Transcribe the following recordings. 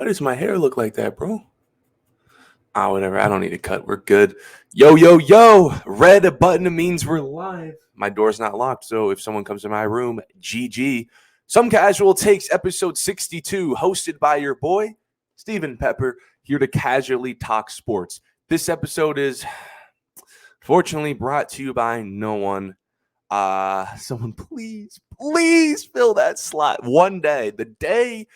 Why does my hair look like that, bro? Whatever. I don't need a cut. We're good. Yo, yo, yo. Red button means we're live. My door's not locked, so if someone comes to my room, GG. Some Casual Takes, episode 62, hosted by your boy, Stephen Pepper, here to casually talk sports. This episode is, fortunately, brought to you by no one. Someone please fill that slot. One day, the day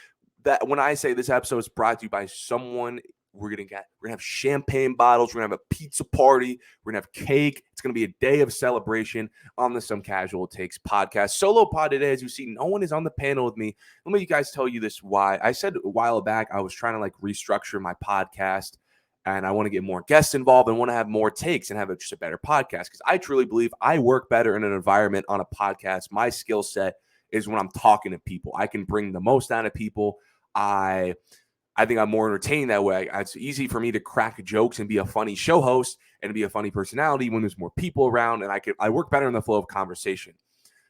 that when I say this episode is brought to you by someone, we're gonna have champagne bottles, we're gonna have a pizza party, we're gonna have cake. It's gonna be a day of celebration on the Some Casual Takes podcast. Solo pod today, as you see, no one is on the panel with me. Let me guys tell you this why. I said a while back I was trying to restructure my podcast. And I want to get more guests involved and want to have more takes and have just a better podcast. Because I truly believe I work better in an environment on a podcast. My skill set is when I'm talking to people. I can bring the most out of people. I think I'm more entertaining that way. It's easy for me to crack jokes and be a funny show host and be a funny personality when there's more people around. And I work better in the flow of conversation.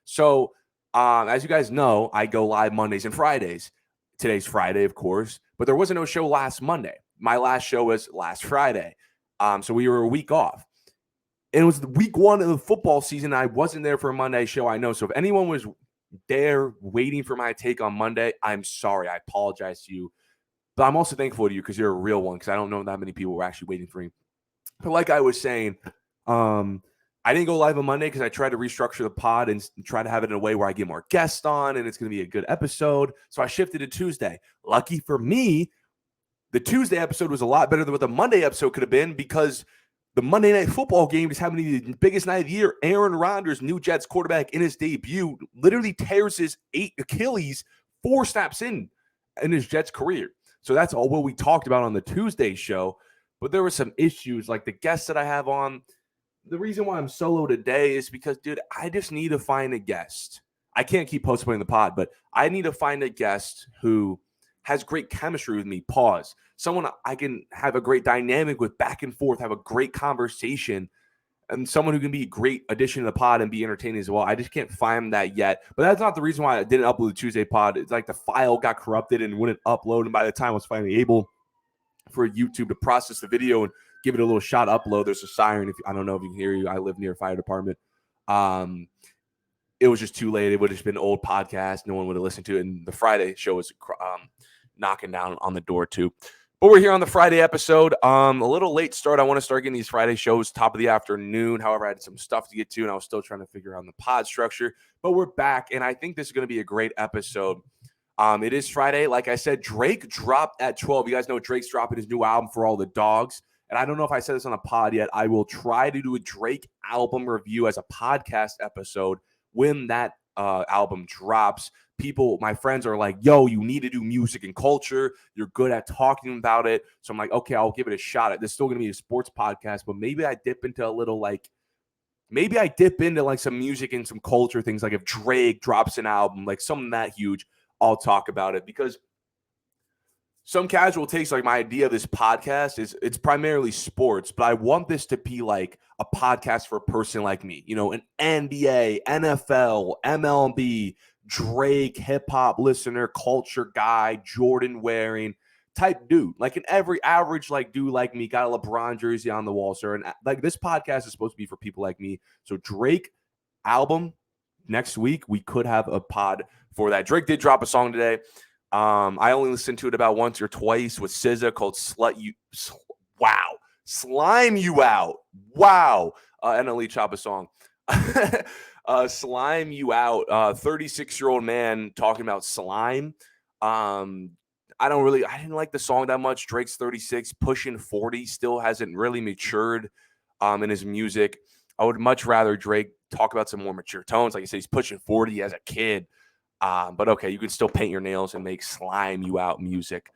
So as you guys know, I go live Mondays and Fridays. Today's Friday, of course. But there wasn't no show last Monday. My last show was last Friday. So we were a week off. And it was week one of the football season. I wasn't there for a Monday show, I know. So if anyone was there waiting for my take on Monday, I'm sorry. I apologize to you. But I'm also thankful to you because you're a real one, because I don't know that many people were actually waiting for me. But like I was saying, I didn't go live on Monday because I tried to restructure the pod and try to have it in a way where I get more guests on and it's going to be a good episode. So I shifted to Tuesday. Lucky for me, the Tuesday episode was a lot better than what the Monday episode could have been, because the Monday Night Football game is having the biggest night of the year. Aaron Rodgers, new Jets quarterback, in his debut, literally tears his Achilles 4 snaps in his Jets career. So that's all what we talked about on the Tuesday show. But there were some issues, like the guests that I have on. The reason why I'm solo today is because, dude, I just need to find a guest. I can't keep postponing the pod, but I need to find a guest who has great chemistry with me, pause. Someone I can have a great dynamic with, back and forth, have a great conversation, and someone who can be a great addition to the pod and be entertaining as well. I just can't find that yet. But that's not the reason why I didn't upload the Tuesday pod. It's like the file got corrupted and wouldn't upload, and by the time I was finally able for YouTube to process the video and give it a little shot upload, there's a siren. I don't know if you can hear you. I live near a fire department. It was just too late. It would have just been an old podcast. No one would have listened to it. And the Friday show was knocking down on the door too. But we're here on the Friday episode. A little late start. I want to start getting these Friday shows top of the afternoon. However, I had some stuff to get to, and I was still trying to figure out the pod structure. But we're back, and I think this is going to be a great episode. It is Friday. Like I said, Drake dropped at 12. You guys know Drake's dropping his new album, For All the Dogs. And I don't know if I said this on a pod yet. I will try to do a Drake album review as a podcast episode when that album drops. People, my friends are like, yo, you need to do music and culture. You're good at talking about it. So I'm like, okay, I'll give it a shot. This is still going to be a sports podcast, but maybe I dip into some music and some culture things. Like if Drake drops an album, like something that huge, I'll talk about it, because Some Casual Takes, like my idea of this podcast is it's primarily sports, but I want this to be like a podcast for a person like me, an NBA, NFL, MLB, Drake, hip hop listener, culture guy, Jordan wearing type dude, like an every average dude like me, got a LeBron jersey on the wall, sir. And this podcast is supposed to be for people like me. So Drake album next week, we could have a pod for that. Drake did drop a song today. I only listened to it about once or twice with SZA, called Slime You Out. Wow. And Elite Chop a song. Slime You Out. 36-year-old man talking about slime. I didn't like the song that much. Drake's 36, pushing 40, still hasn't really matured in his music. I would much rather Drake talk about some more mature tones. Like I said, he's pushing 40 as a kid. But okay, you can still paint your nails and make Slime You Out music.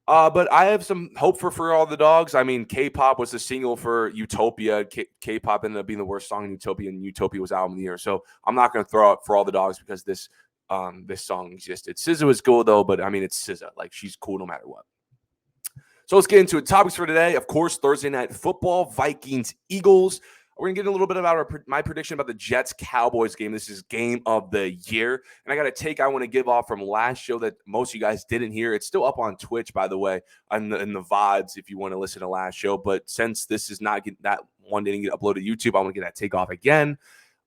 But I have some hope for All the Dogs. I mean, K-pop was the single for Utopia. K-pop ended up being the worst song in Utopia, and Utopia was album of the year. So I'm not going to throw out For All the Dogs because this song existed. SZA was cool though, but I mean, it's SZA. Like, she's cool no matter what. So let's get into it. Topics for today, of course, Thursday Night Football, Vikings, Eagles. We're going to get a little bit about my prediction about the Jets-Cowboys game. This is game of the year. And I got a take I want to give off from last show that most of you guys didn't hear. It's still up on Twitch, by the way, in the VODs if you want to listen to last show. But since this is not getting, that one didn't get uploaded to YouTube, I want to get that take off again.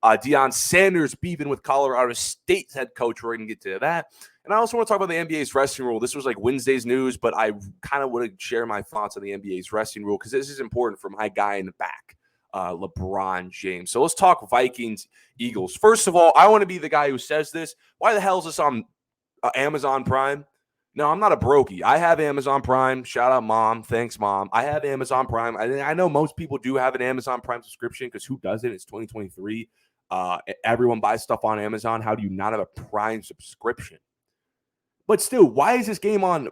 Deion Sanders beefing with Colorado State's head coach. We're going to get to that. And I also want to talk about the NBA's resting rule. This was like Wednesday's news, but I kind of want to share my thoughts on the NBA's resting rule because this is important for my guy in the back, LeBron James. So let's talk Vikings, Eagles. First of all, I want to be the guy who says this. Why the hell is this on Amazon Prime? No, I'm not a brokey. I have Amazon Prime. Shout out, Mom. Thanks, Mom. I have Amazon Prime. I know most people do have an Amazon Prime subscription because who doesn't? It's 2023. Everyone buys stuff on Amazon. How do you not have a Prime subscription? But still, why is this game on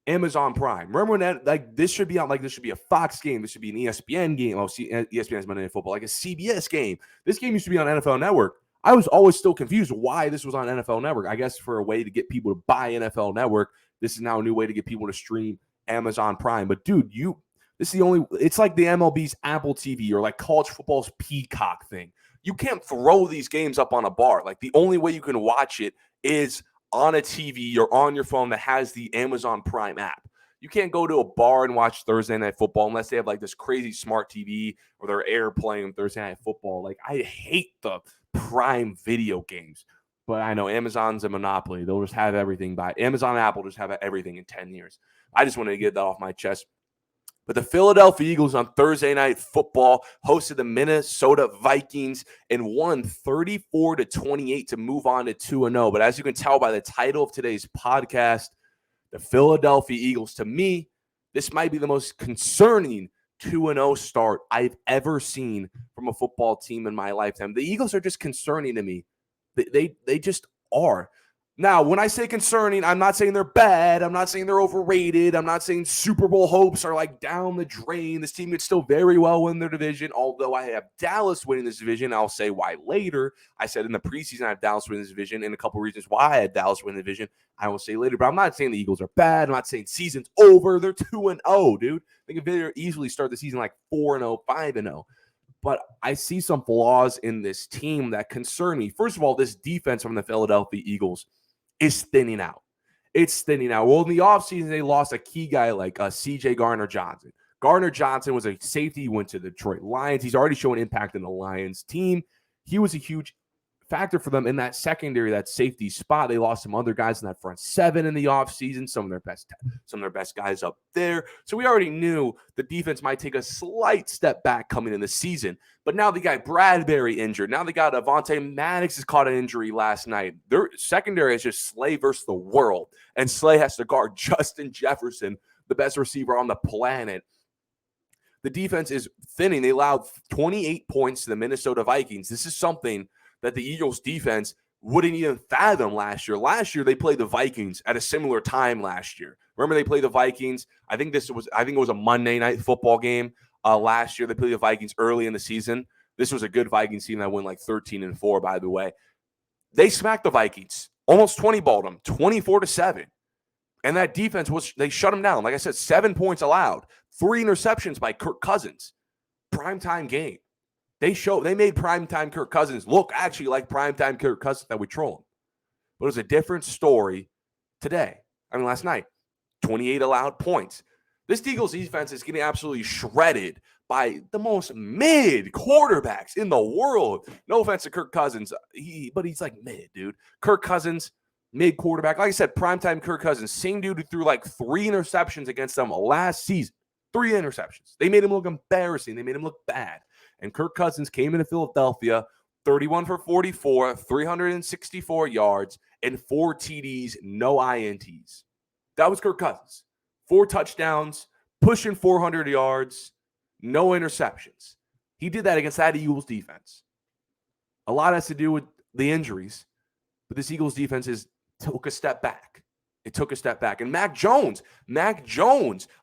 Amazon Prime? Remember when this should be on, this should be a Fox game. This should be an ESPN game. Oh, ESPN's Monday Night Football, like a CBS game. This game used to be on NFL Network. I was always still confused why this was on NFL Network. I guess for a way to get people to buy NFL Network, this is now a new way to get people to stream Amazon Prime. But dude, this is the only. It's like the MLB's Apple TV or like college football's Peacock thing. You can't throw these games up on a bar. Like the only way you can watch it is on a TV or on your phone that has the Amazon Prime app. You can't go to a bar and watch Thursday Night Football unless they have like this crazy smart TV or they're air playing Thursday Night Football. Like I hate the Prime video games, but I know Amazon's a monopoly. They'll just have everything Amazon and Apple just have everything in 10 years. I just wanted to get that off my chest. But the Philadelphia Eagles on Thursday Night Football hosted the Minnesota Vikings and won 34-28 to move on to 2-0. But as you can tell by the title of today's podcast, the Philadelphia Eagles, to me, this might be the most concerning 2-0 start I've ever seen from a football team in my lifetime. The Eagles are just concerning to me. They just are. Now, when I say concerning, I'm not saying they're bad. I'm not saying they're overrated. I'm not saying Super Bowl hopes are like down the drain. This team could still very well win their division, although I have Dallas winning this division. I'll say why later. I said in the preseason I have Dallas winning this division, and a couple reasons why I had Dallas win the division. I will say later, but I'm not saying the Eagles are bad. I'm not saying season's over. They're 2-0, dude. They could very easily start the season like 4-0, 5-0. But I see some flaws in this team that concern me. First of all, this defense from the Philadelphia Eagles is thinning out. It's thinning out. Well, in the offseason, they lost a key guy like C.J. Gardner-Johnson. Gardner-Johnson was a safety. He went to the Detroit Lions. He's already shown impact in the Lions team. He was a huge factor for them in that secondary, that safety spot. They lost some other guys in that front seven in the offseason, some of their best guys up there. So we already knew the defense might take a slight step back coming in the season. But now they got Bradbury injured. Now they got Avonte Maddox has caught an injury last night. Their secondary is just Slay versus the world. And Slay has to guard Justin Jefferson, the best receiver on the planet. The defense is thinning. They allowed 28 points to the Minnesota Vikings. This is something that the Eagles defense wouldn't even fathom last year. Last year, they played the Vikings at a similar time last year. Remember, they played the Vikings. I think it was a Monday Night Football game last year. They played the Vikings early in the season. This was a good Vikings team that went like 13-4, by the way. They smacked the Vikings, almost 20-balled them, 24-7. And that defense, they shut them down. Like I said, 7 points allowed, 3 interceptions by Kirk Cousins. Primetime game. They made primetime Kirk Cousins look actually like primetime Kirk Cousins that we troll him. But it was a different story last night. 28 allowed points. This Eagles defense is getting absolutely shredded by the most mid quarterbacks in the world. No offense to Kirk Cousins, but he's like mid, dude. Kirk Cousins, mid quarterback. Like I said, primetime Kirk Cousins, same dude who threw like 3 interceptions against them last season. 3 interceptions. They made him look embarrassing. They made him look bad. And Kirk Cousins came into Philadelphia, 31 for 44, 364 yards, and 4 TDs, no INTs. That was Kirk Cousins. 4 touchdowns, pushing 400 yards, no interceptions. He did that against that Eagles defense. A lot has to do with the injuries, but this Eagles defense took a step back. It took a step back. And Mac Jones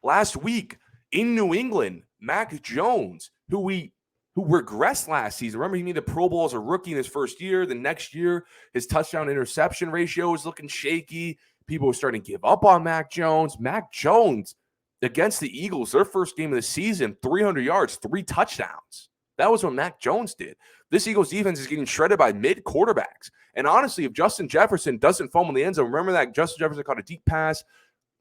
last week in New England, Mac Jones, who regressed last season. Remember, he made the Pro Bowl as a rookie in his first year. The next year, his touchdown-interception ratio was looking shaky. People were starting to give up on Mac Jones. Mac Jones against the Eagles, their first game of the season, 300 yards, 3 touchdowns. That was what Mac Jones did. This Eagles defense is getting shredded by mid-quarterbacks. And honestly, if Justin Jefferson doesn't fumble in the end zone, remember that Justin Jefferson caught a deep pass,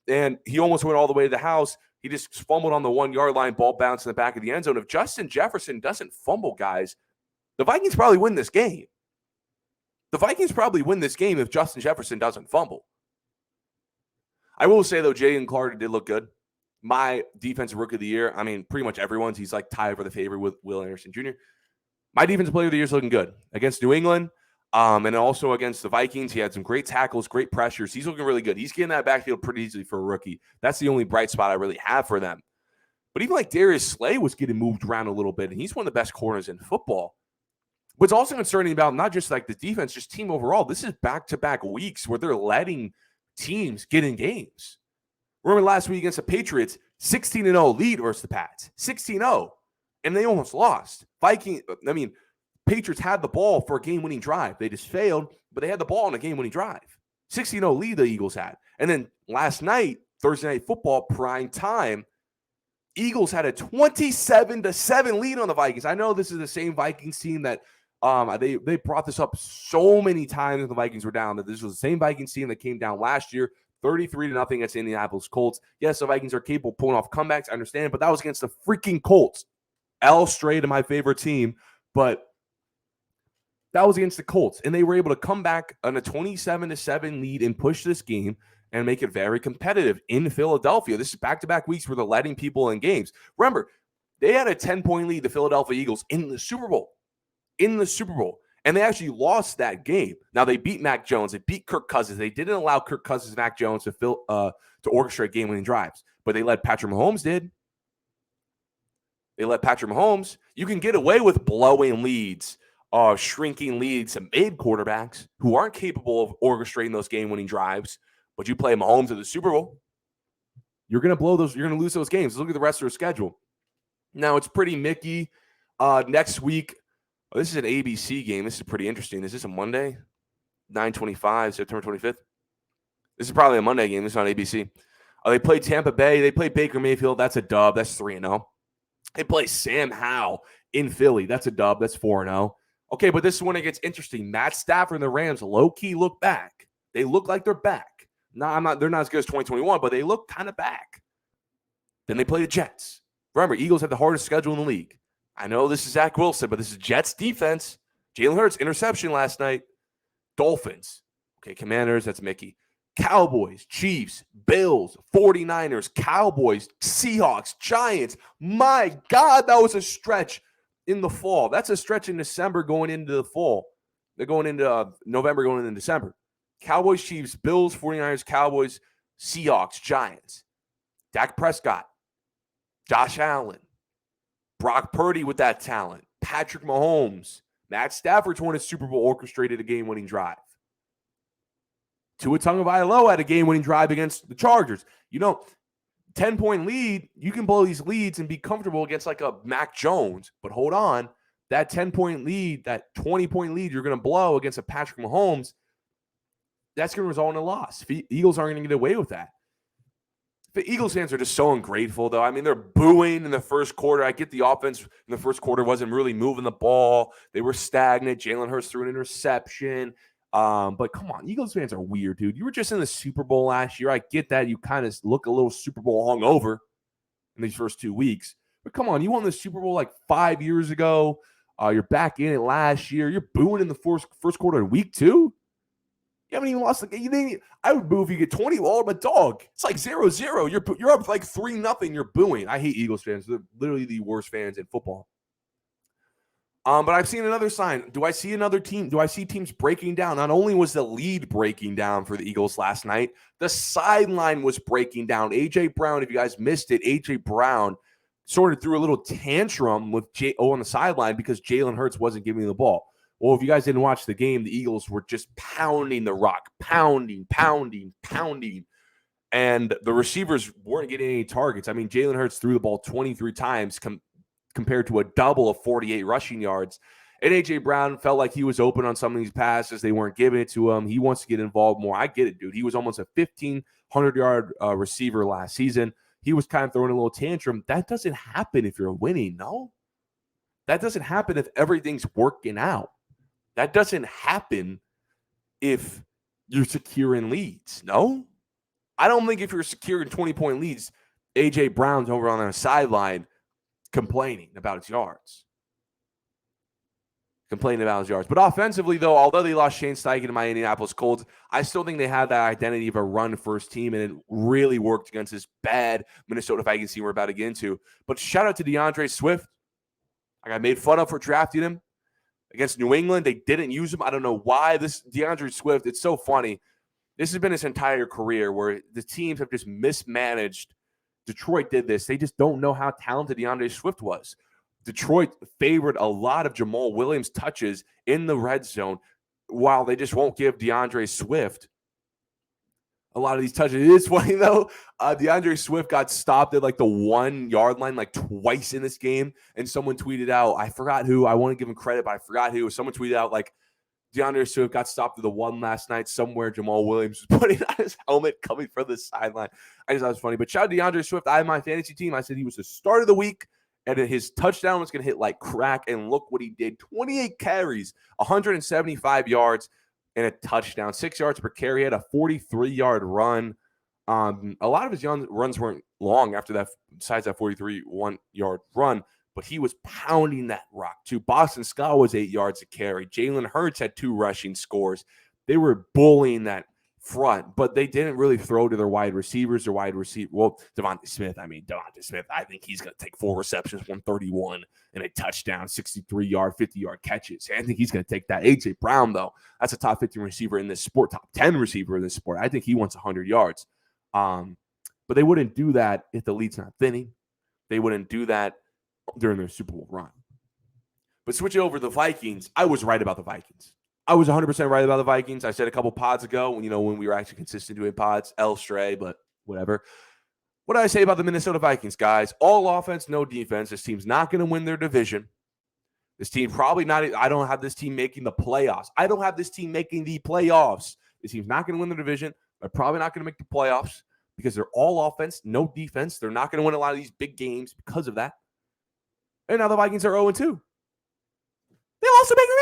and he almost went all the way to the house. He just fumbled on the 1-yard line, ball bounced in the back of the end zone. If Justin Jefferson doesn't fumble, guys, the Vikings probably win this game. The Vikings probably win this game if Justin Jefferson doesn't fumble. I will say, though, Jalen Carter did look good. My defensive rookie of the year, I mean, pretty much everyone's. He's like tied for the favorite with Will Anderson Jr. My defensive player of the year is looking good against New England, and also against the Vikings. He had some great tackles, great pressures. He's looking really good. He's getting that backfield pretty easily for a rookie. That's the only bright spot I really have for them. But even like Darius Slay was getting moved around a little bit, and he's one of the best corners in football. What's also concerning about not just like the defense, just team overall, this is back-to-back weeks where they're letting teams get in games. Remember last week against the Patriots, 16-0 lead versus the Pats. 16-0. And they almost lost. Patriots had the ball for a game-winning drive. They just failed, but they had the ball on a game-winning drive. 16-0 lead the Eagles had. And then last night, Thursday Night Football, prime time, Eagles had a 27-7 lead on the Vikings. I know this is the same Vikings team that they brought this up so many times when the Vikings were down, that this was the same Vikings team that came down last year, 33-0 against the Indianapolis Colts. Yes, the Vikings are capable of pulling off comebacks. I understand, but that was against the freaking Colts. L straight to my favorite team, but that was against the Colts, and they were able to come back on a 27-7 lead and push this game and make it very competitive in Philadelphia. This is back-to-back weeks where they're letting people in games. Remember, they had a 10-point lead, the Philadelphia Eagles, in the Super Bowl. And they actually lost that game. Now, they beat Mac Jones. They beat Kirk Cousins. They didn't allow Kirk Cousins and Mac Jones to orchestrate game-winning drives. But they let Patrick Mahomes did. They let Patrick Mahomes. You can get away with blowing leads, shrinking leads to mid quarterbacks who aren't capable of orchestrating those game-winning drives. But you play Mahomes at the Super Bowl, you're going to blow those. You're going to lose those games. Look at the rest of their schedule. Now, it's pretty Mickey. Next week, this is an ABC game. This is pretty interesting. Is this a Monday? 9/25, September 25th. This is probably a Monday game. This is on ABC. They play Tampa Bay. They play Baker Mayfield. That's a dub. That's 3-0. They play Sam Howell in Philly. That's a dub. That's 4-0. Okay, but this is when it gets interesting. Matt Stafford and the Rams low-key look back. They look like they're back. No, they're not as good as 2021, but they look kind of back. Then they play the Jets. Remember, Eagles have the hardest schedule in the league. I know this is Zach Wilson, but this is Jets defense. Jalen Hurts, interception last night. Dolphins. Okay, Commanders, that's Mickey. Cowboys, Chiefs, Bills, 49ers, Cowboys, Seahawks, Giants. My God, that was a stretch in the fall. That's a stretch in December going into the fall. They're going into November, going into December. Cowboys, Chiefs, Bills, 49ers, Cowboys, Seahawks, Giants. Dak Prescott, Josh Allen, Brock Purdy with that talent, Patrick Mahomes, Matt Stafford's won a Super Bowl, orchestrated a game-winning drive. Tua Tagovailoa had a game-winning drive against the Chargers. 10-point lead, you can blow these leads and be comfortable against like a Mac Jones. But hold on, that 10-point lead, that 20-point lead you're going to blow against a Patrick Mahomes, that's going to result in a loss. The Eagles aren't going to get away with that. The Eagles fans are just so ungrateful, though. I mean, they're booing in the first quarter. I get the offense in the first quarter wasn't really moving the ball. They were stagnant. Jalen Hurts threw an interception. But come on, Eagles fans are weird, dude. You were just in the Super Bowl last year. I get that. You kind of look a little Super Bowl hungover in these first 2 weeks. But come on, you won the Super Bowl like 5 years ago. You're back in it last year. You're booing in the first quarter of week 2. You haven't even lost the game. I would boo if you get 20. Well, I'm a dog. It's like 0-0. You're up like 3-0. You're booing. I hate Eagles fans. They're literally the worst fans in football. But I've seen another sign. Do I see another team? Do I see teams breaking down? Not only was the lead breaking down for the Eagles last night, the sideline was breaking down. A.J. Brown, if you guys missed it, A.J. Brown sort of threw a little tantrum with J.O. on the sideline because Jalen Hurts wasn't giving the ball. Well, if you guys didn't watch the game, the Eagles were just pounding the rock, pounding. And the receivers weren't getting any targets. I mean, Jalen Hurts threw the ball 23 times compared to a double of 48 rushing yards. And A.J. Brown felt like he was open on some of these passes. They weren't giving it to him. He wants to get involved more. I get it, dude. He was almost a 1,500-yard receiver last season. he was kind of throwing a little tantrum. That doesn't happen if you're winning, no? That doesn't happen if everything's working out. That doesn't happen if you're securing leads, no? I don't think if you're securing 20-point leads, A.J. Brown's over on the sideline complaining about his yards. But offensively, though, although they lost Shane Steichen to my Indianapolis Colts, I still think they had that identity of a run-first team, and it really worked against this bad Minnesota Vikings team we're about to get into. But shout out to DeAndre Swift. I got made fun of for drafting him. Against New England, they didn't use him. I don't know why. This DeAndre Swift, it's so funny. This has been his entire career where the teams have just mismanaged. Detroit did this. They just don't know how talented DeAndre Swift was. Detroit favored a lot of Jamal Williams touches in the red zone while they just won't give DeAndre Swift a lot of these touches. It is funny, though. DeAndre Swift got stopped at like the 1 yard line like twice in this game. And someone tweeted out, I forgot who. I want to give him credit, but I forgot who. Someone tweeted out like, DeAndre Swift got stopped at the 1 last night somewhere. Jamal Williams was putting on his helmet coming from the sideline. I just thought it was funny. But shout out to DeAndre Swift. I had my fantasy team. I said he was the start of the week. And his touchdown was going to hit like crack. And look what he did. 28 carries, 175 yards, and a touchdown. 6 yards per carry. He had a 43-yard run. A lot of his runs weren't long after that, besides that 43-1-yard run. But he was pounding that rock, too. Boston Scott was 8 yards a carry. Jalen Hurts had 2 rushing scores. They were bullying that front, but they didn't really throw to their wide receivers. Well, Devontae Smith, I think he's going to take 4 receptions, 131, and a touchdown, 63-yard, 50-yard catches. I think he's going to take that. A.J. Brown, though, that's a top 15 receiver in this sport, top 10 receiver in this sport. I think he wants 100 yards. But they wouldn't do that if the lead's not thinning. They wouldn't do that during their Super Bowl run. But switching over to the Vikings, I was right about the Vikings. I was 100% right about the Vikings. I said a couple pods ago, when we were actually consistent doing pods, Stray, but whatever. What did I say about the Minnesota Vikings, guys? All offense, no defense. This team's not going to win their division. This team probably not. I don't have this team making the playoffs. This team's not going to win the division. They're probably not going to make the playoffs because they're all offense, no defense. They're not going to win a lot of these big games because of that. And now the Vikings are 0-2. They lost to Baker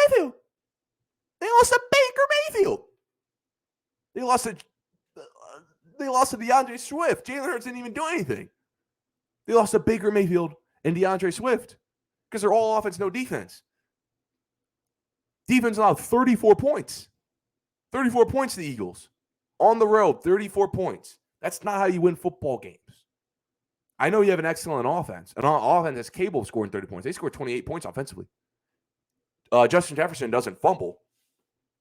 Mayfield. They lost to DeAndre Swift. Jalen Hurts didn't even do anything. They lost to Baker Mayfield and DeAndre Swift because they're all offense, no defense. Defense allowed 34 points. 34 points to the Eagles. On the road, 34 points. That's not how you win football games. I know you have an excellent offense. An offense that's capable of scoring 30 points. They scored 28 points offensively. Justin Jefferson doesn't fumble.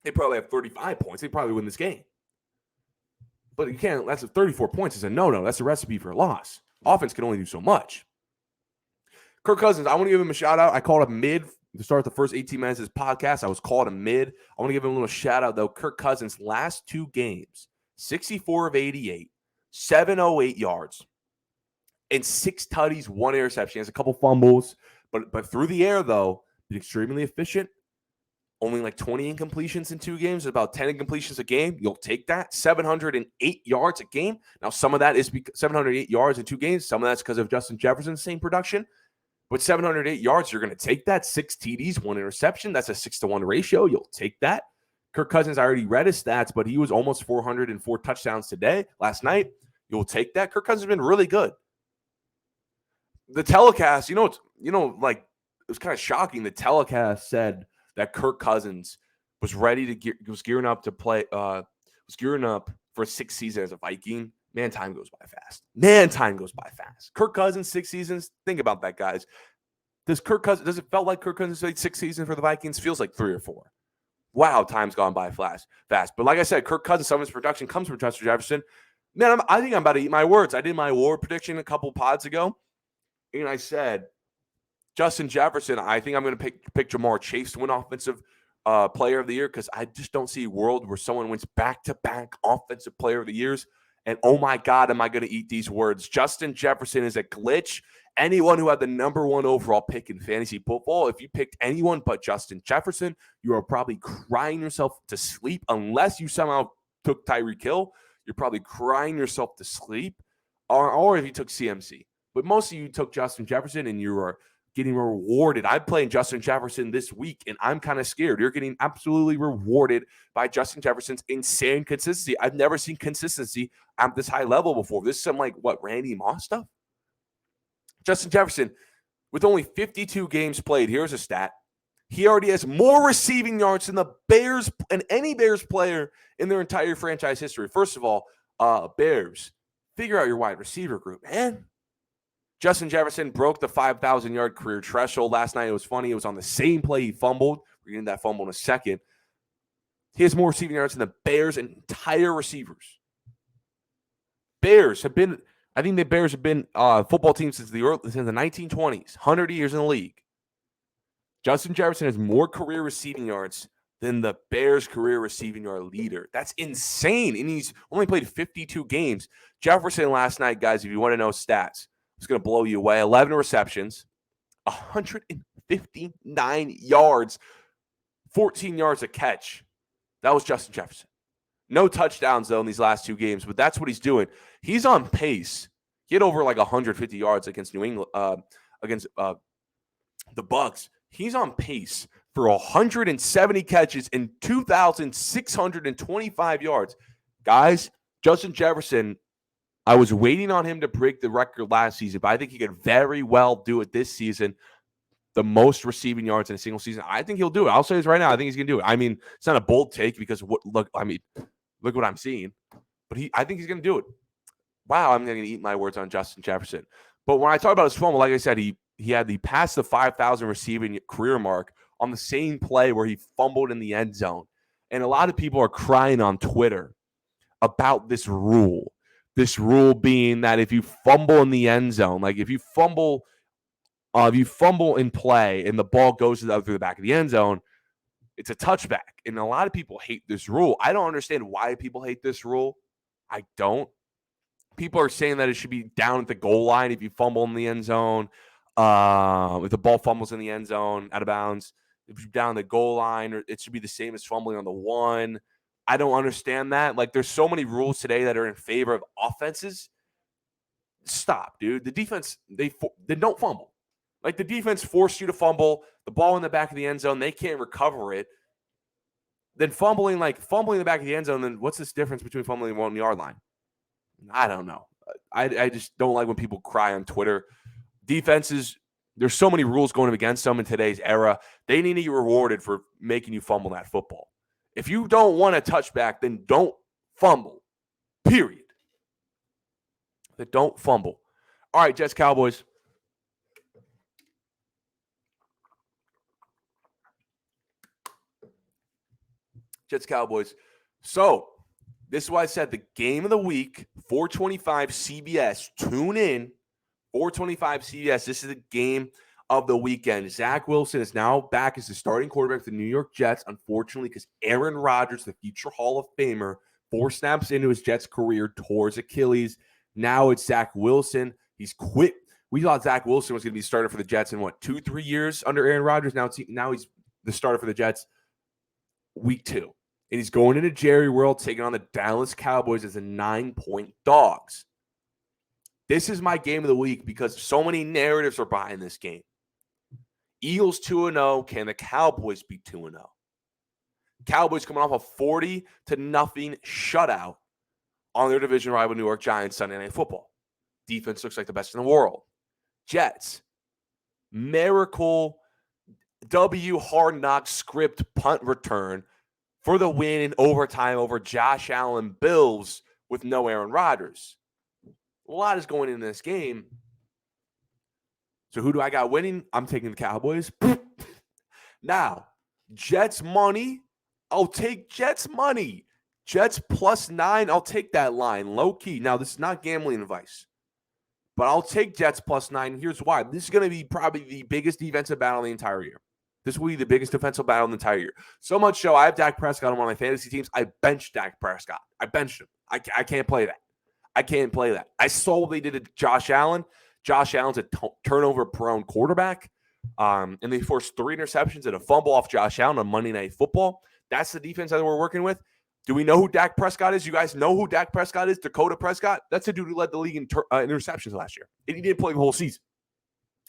They probably have 35 points. They probably win this game. But you can't. That's 34 points is a no-no. That's a recipe for a loss. Offense can only do so much. Kirk Cousins, I want to give him a shout-out. I called him mid to start the first 18 minutes of this podcast. I was called a mid. I want to give him a little shout-out, though. Kirk Cousins, last 2 games, 64 of 88, 708 yards, and 6 tutties, 1 interception. He has a couple fumbles. But through the air, though, been extremely efficient. Only like 20 incompletions in 2 games, about 10 incompletions a game. You'll take that. 708 yards a game. Now, some of that is 708 yards in 2 games. Some of that's because of Justin Jefferson's same production. But 708 yards, you're going to take that. 6 TDs, 1 interception. That's a 6-to-1 ratio. You'll take that. Kirk Cousins, I already read his stats, but he was almost 404 touchdowns last night. You'll take that. Kirk Cousins has been really good. The telecast, it was kind of shocking. The telecast said that Kirk Cousins was gearing up to play, was gearing up for a 6th season as a Viking. Man, time goes by fast. Kirk Cousins, 6 seasons. Think about that, guys. Does it feel like Kirk Cousins played 6 seasons for the Vikings? Feels like 3 or 4. Wow, time's gone by fast. But like I said, Kirk Cousins, some of his production comes from Justin Jefferson. Man, I think I'm about to eat my words. I did my award prediction a couple pods ago, and I said, Justin Jefferson, I think I'm going to pick Jamar Chase to win Offensive Player of the Year because I just don't see a world where someone wins back-to-back Offensive Player of the Years. And oh my God, am I going to eat these words? Justin Jefferson is a glitch. Anyone who had the number 1 overall pick in fantasy football, if you picked anyone but Justin Jefferson, you are probably crying yourself to sleep unless you somehow took Tyreek Hill. You're probably crying yourself to sleep. or if you took CMC. But most of you took Justin Jefferson, and you are getting rewarded. I'm playing Justin Jefferson this week, and I'm kind of scared. You're getting absolutely rewarded by Justin Jefferson's insane consistency. I've never seen consistency at this high level before. This is some Randy Moss stuff? Justin Jefferson, with only 52 games played, here's a stat. He already has more receiving yards than the Bears and any Bears player in their entire franchise history. First of all, Bears, figure out your wide receiver group, man. Justin Jefferson broke the 5,000-yard career threshold last night. It was funny. It was on the same play he fumbled. We're getting that fumble in a second. He has more receiving yards than the Bears' entire receivers. I think the Bears have been football team since the 1920s, 100 years in the league. Justin Jefferson has more career receiving yards than the Bears' career receiving yard leader. That's insane. And he's only played 52 games. Jefferson last night, guys, if you want to know stats, it's going to blow you away. 11 receptions, 159 yards, 14 yards a catch. That was Justin Jefferson. No touchdowns, though, in these last 2 games, but that's what he's doing. He's on pace. He had over 150 yards against New England, against the Bucs. He's on pace for 170 catches and 2,625 yards. Guys, Justin Jefferson, I was waiting on him to break the record last season, but I think he could very well do it this season. The most receiving yards in a single season. I think he'll do it. I'll say this right now. I think he's going to do it. I mean, it's not a bold take because look what I'm seeing. But I think he's going to do it. Wow, I'm going to eat my words on Justin Jefferson. But when I talk about his fumble, like I said, he had the past the 5,000 receiving career mark on the same play where he fumbled in the end zone. And a lot of people are crying on Twitter about this rule. This rule being that if you fumble in the end zone, if you fumble in play and the ball goes through the back of the end zone, it's a touchback. And a lot of people hate this rule. I don't understand why people hate this rule. I don't. People are saying that it should be down at the goal line if you fumble in the end zone. If the ball fumbles in the end zone out of bounds, if you're down the goal line, it should be the same as fumbling on the 1. I don't understand that. There's so many rules today that are in favor of offenses. Stop, dude. The defense, they don't fumble. The defense forced you to fumble the ball in the back of the end zone. They can't recover it. Then fumbling in the back of the end zone, then what's this difference between fumbling and 1-yard line? I don't know. I just don't like when people cry on Twitter. Defenses, there's so many rules going against them in today's era. They need to be rewarded for making you fumble that football. If you don't want a touchback, then don't fumble. Period. Then don't fumble. All right, Jets, Cowboys. Jets, Cowboys. So, this is why I said the game of the week, 425 CBS. Tune in. 425 CBS. This is the game of the weekend. Zach Wilson is now back as the starting quarterback for the New York Jets, unfortunately, because Aaron Rodgers, the future Hall of Famer, 4 snaps into his Jets career, tore his Achilles. Now it's Zach Wilson. He's quit. We thought Zach Wilson was going to be starter for the Jets in 2-3 years under Aaron Rodgers. Now he's the starter for the Jets week 2. And he's going into Jerry World, taking on the Dallas Cowboys as a 9-point dogs. This is my game of the week because so many narratives are behind this game. Eagles 2-0. Can the Cowboys be 2-0? Cowboys coming off a 40-0 shutout on their division rival New York Giants Sunday Night Football. Defense looks like the best in the world. Jets, miracle W hard knock script punt return for the win in overtime over Josh Allen Bills with no Aaron Rodgers. A lot is going into this game. So who do I got winning? I'm taking the Cowboys. Now, Jets money. I'll take Jets money. Jets +9. I'll take that line. Low key. Now, this is not gambling advice. But I'll take Jets +9. Here's why. This is going to be probably the biggest defensive battle of the entire year. This will be the biggest defensive battle in the entire year. So much so, I have Dak Prescott on one of my fantasy teams. I benched Dak Prescott. I benched him. I can't play that. I can't play that. I saw what they did to Josh Allen. Josh Allen's a turnover-prone quarterback. And they forced 3 interceptions and a fumble off Josh Allen on Monday Night Football. That's the defense that we're working with. Do we know who Dak Prescott is? You guys know who Dak Prescott is? Dakota Prescott? That's the dude who led the league in interceptions last year. And he didn't play the whole season.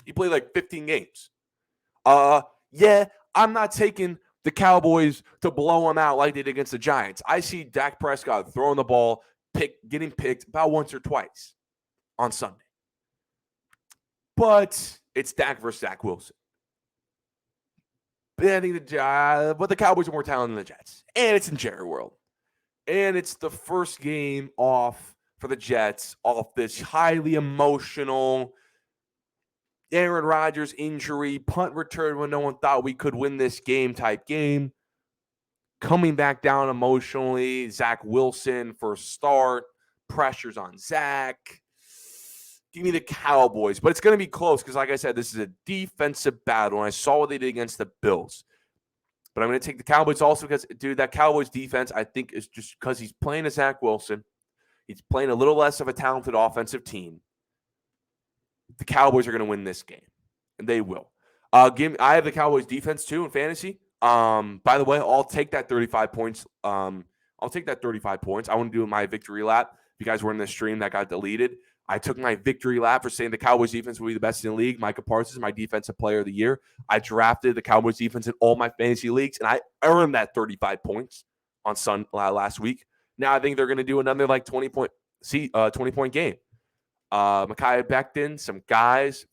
He played like 15 games. Yeah, I'm not taking the Cowboys to blow them out like they did against the Giants. I see Dak Prescott throwing the ball, getting picked about once or twice on Sunday. But it's Dak versus Zach Wilson. But the Cowboys are more talented than the Jets. And it's in Jerry World. And it's the first game off for the Jets off this highly emotional Aaron Rodgers injury, punt return when no one thought we could win this game type game. Coming back down emotionally, Zach Wilson for a start. Pressures on Zach. Give me the Cowboys. But it's going to be close because, like I said, this is a defensive battle. And I saw what they did against the Bills. But I'm going to take the Cowboys also because, dude, that Cowboys defense, I think, is just because he's playing a Zach Wilson. He's playing a little less of a talented offensive team. The Cowboys are going to win this game. And they will. I have the Cowboys defense, too, in fantasy. By the way, I'll take that 35 points. I'll take that 35 points. I want to do my victory lap. If you guys were in the stream that got deleted, I took my victory lap for saying the Cowboys defense will be the best in the league. Micah Parsons, my defensive player of the year. I drafted the Cowboys defense in all my fantasy leagues, and I earned that 35 points on last week. Now I think they're going to do another like 20-point game. Mekhi Becton, some guys,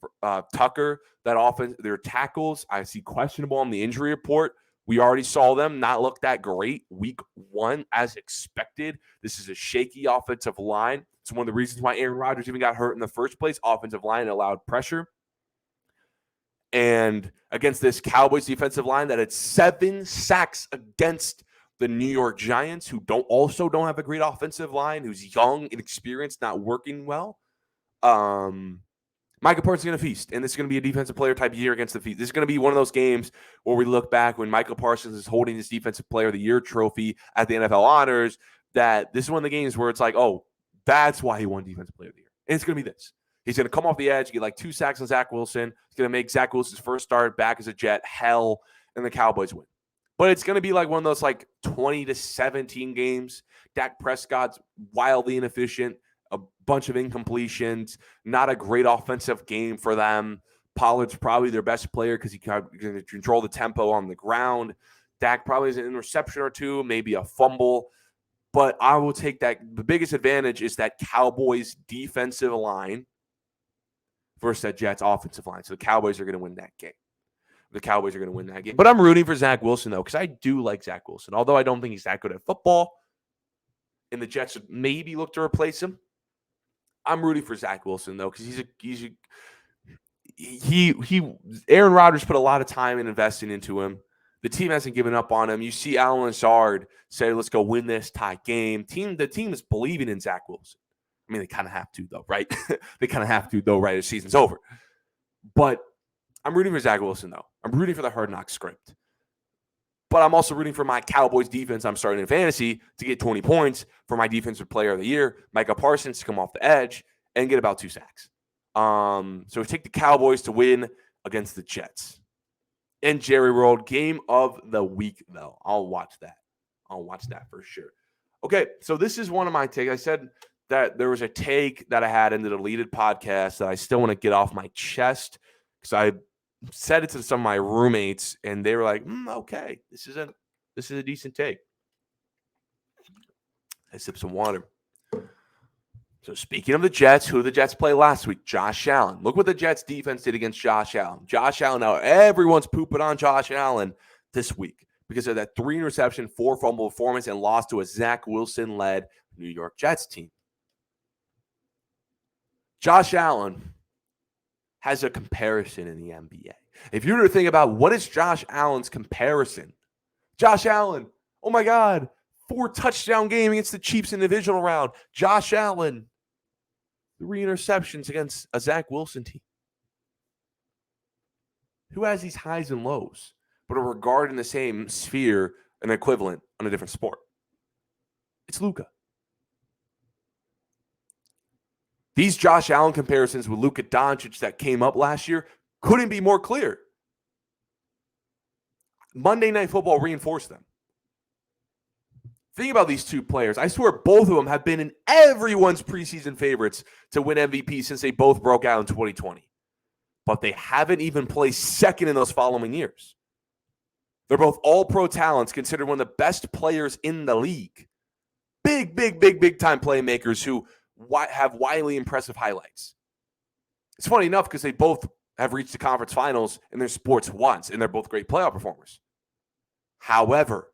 Tucker, that offense, their tackles, I see questionable on the injury report. We already saw them not look that great week 1 as expected. This is a shaky offensive line. It's one of the reasons why Aaron Rodgers even got hurt in the first place. Offensive line allowed pressure. And against this Cowboys defensive line that had 7 sacks against the New York Giants, who don't have a great offensive line, who's young, inexperienced, not working well. Micah Parsons is going to feast, and this is going to be a defensive player type year against the feast. This is going to be one of those games where we look back when Micah Parsons is holding his defensive player of the year trophy at the NFL honors, that this is one of the games where it's like, oh, that's why he won defensive player of the year. And it's going to be this. He's going to come off the edge, get like 2 sacks on Zach Wilson. It's going to make Zach Wilson's first start back as a Jet hell, and the Cowboys win. But it's going to be like one of those like 20-17 games. Dak Prescott's wildly inefficient. A bunch of incompletions, not a great offensive game for them. Pollard's probably their best player because he can control the tempo on the ground. Dak probably has an interception or 2, maybe a fumble. But I will take that. The biggest advantage is that Cowboys defensive line versus that Jets offensive line. So the Cowboys are going to win that game. But I'm rooting for Zach Wilson, though, because I do like Zach Wilson. Although I don't think he's that good at football, and the Jets would maybe look to replace him. I'm rooting for Zach Wilson, though, because Aaron Rodgers put a lot of time and investing into him. The team hasn't given up on him. You see Allen Lazard say, let's go win this tie game. The team is believing in Zach Wilson. I mean, they kind of have to, though, right? Right? The season's over. But I'm rooting for Zach Wilson, though. I'm rooting for the Hard Knocks script. But I'm also rooting for my Cowboys defense I'm starting in fantasy to get 20 points for my defensive player of the year, Micah Parsons, to come off the edge and get about 2 sacks. So we take the Cowboys to win against the Jets. And Jerry World, game of the week, though. I'll watch that for sure. Okay, so this is one of my takes. I said that there was a take that I had in the deleted podcast that I still want to get off my chest because I said it to some of my roommates, and they were like, okay, this is a decent take. I sipped some water. So speaking of the Jets, who did the Jets play last week? Josh Allen. Look what the Jets defense did against Josh Allen. Josh Allen, now everyone's pooping on Josh Allen this week because of that 3 interception, 4 fumble performance and loss to a Zach Wilson-led New York Jets team. Josh Allen has a comparison in the NBA. If you were to think about what is Josh Allen's comparison, Josh Allen, oh my God, 4 touchdown game against the Chiefs in the divisional round. Josh Allen, 3 interceptions against a Zach Wilson team. Who has these highs and lows, but are regarded in the same sphere and equivalent on a different sport? It's Luka. These Josh Allen comparisons with Luka Doncic that came up last year couldn't be more clear. Monday Night Football reinforced them. Think about these two players. I swear both of them have been in everyone's preseason favorites to win MVP since they both broke out in 2020. But they haven't even placed second in those following years. They're both all-pro talents, considered one of the best players in the league. Big time playmakers who have wildly impressive highlights. It's funny enough because they both have reached the conference finals in their sports once, and they're both great playoff performers. However,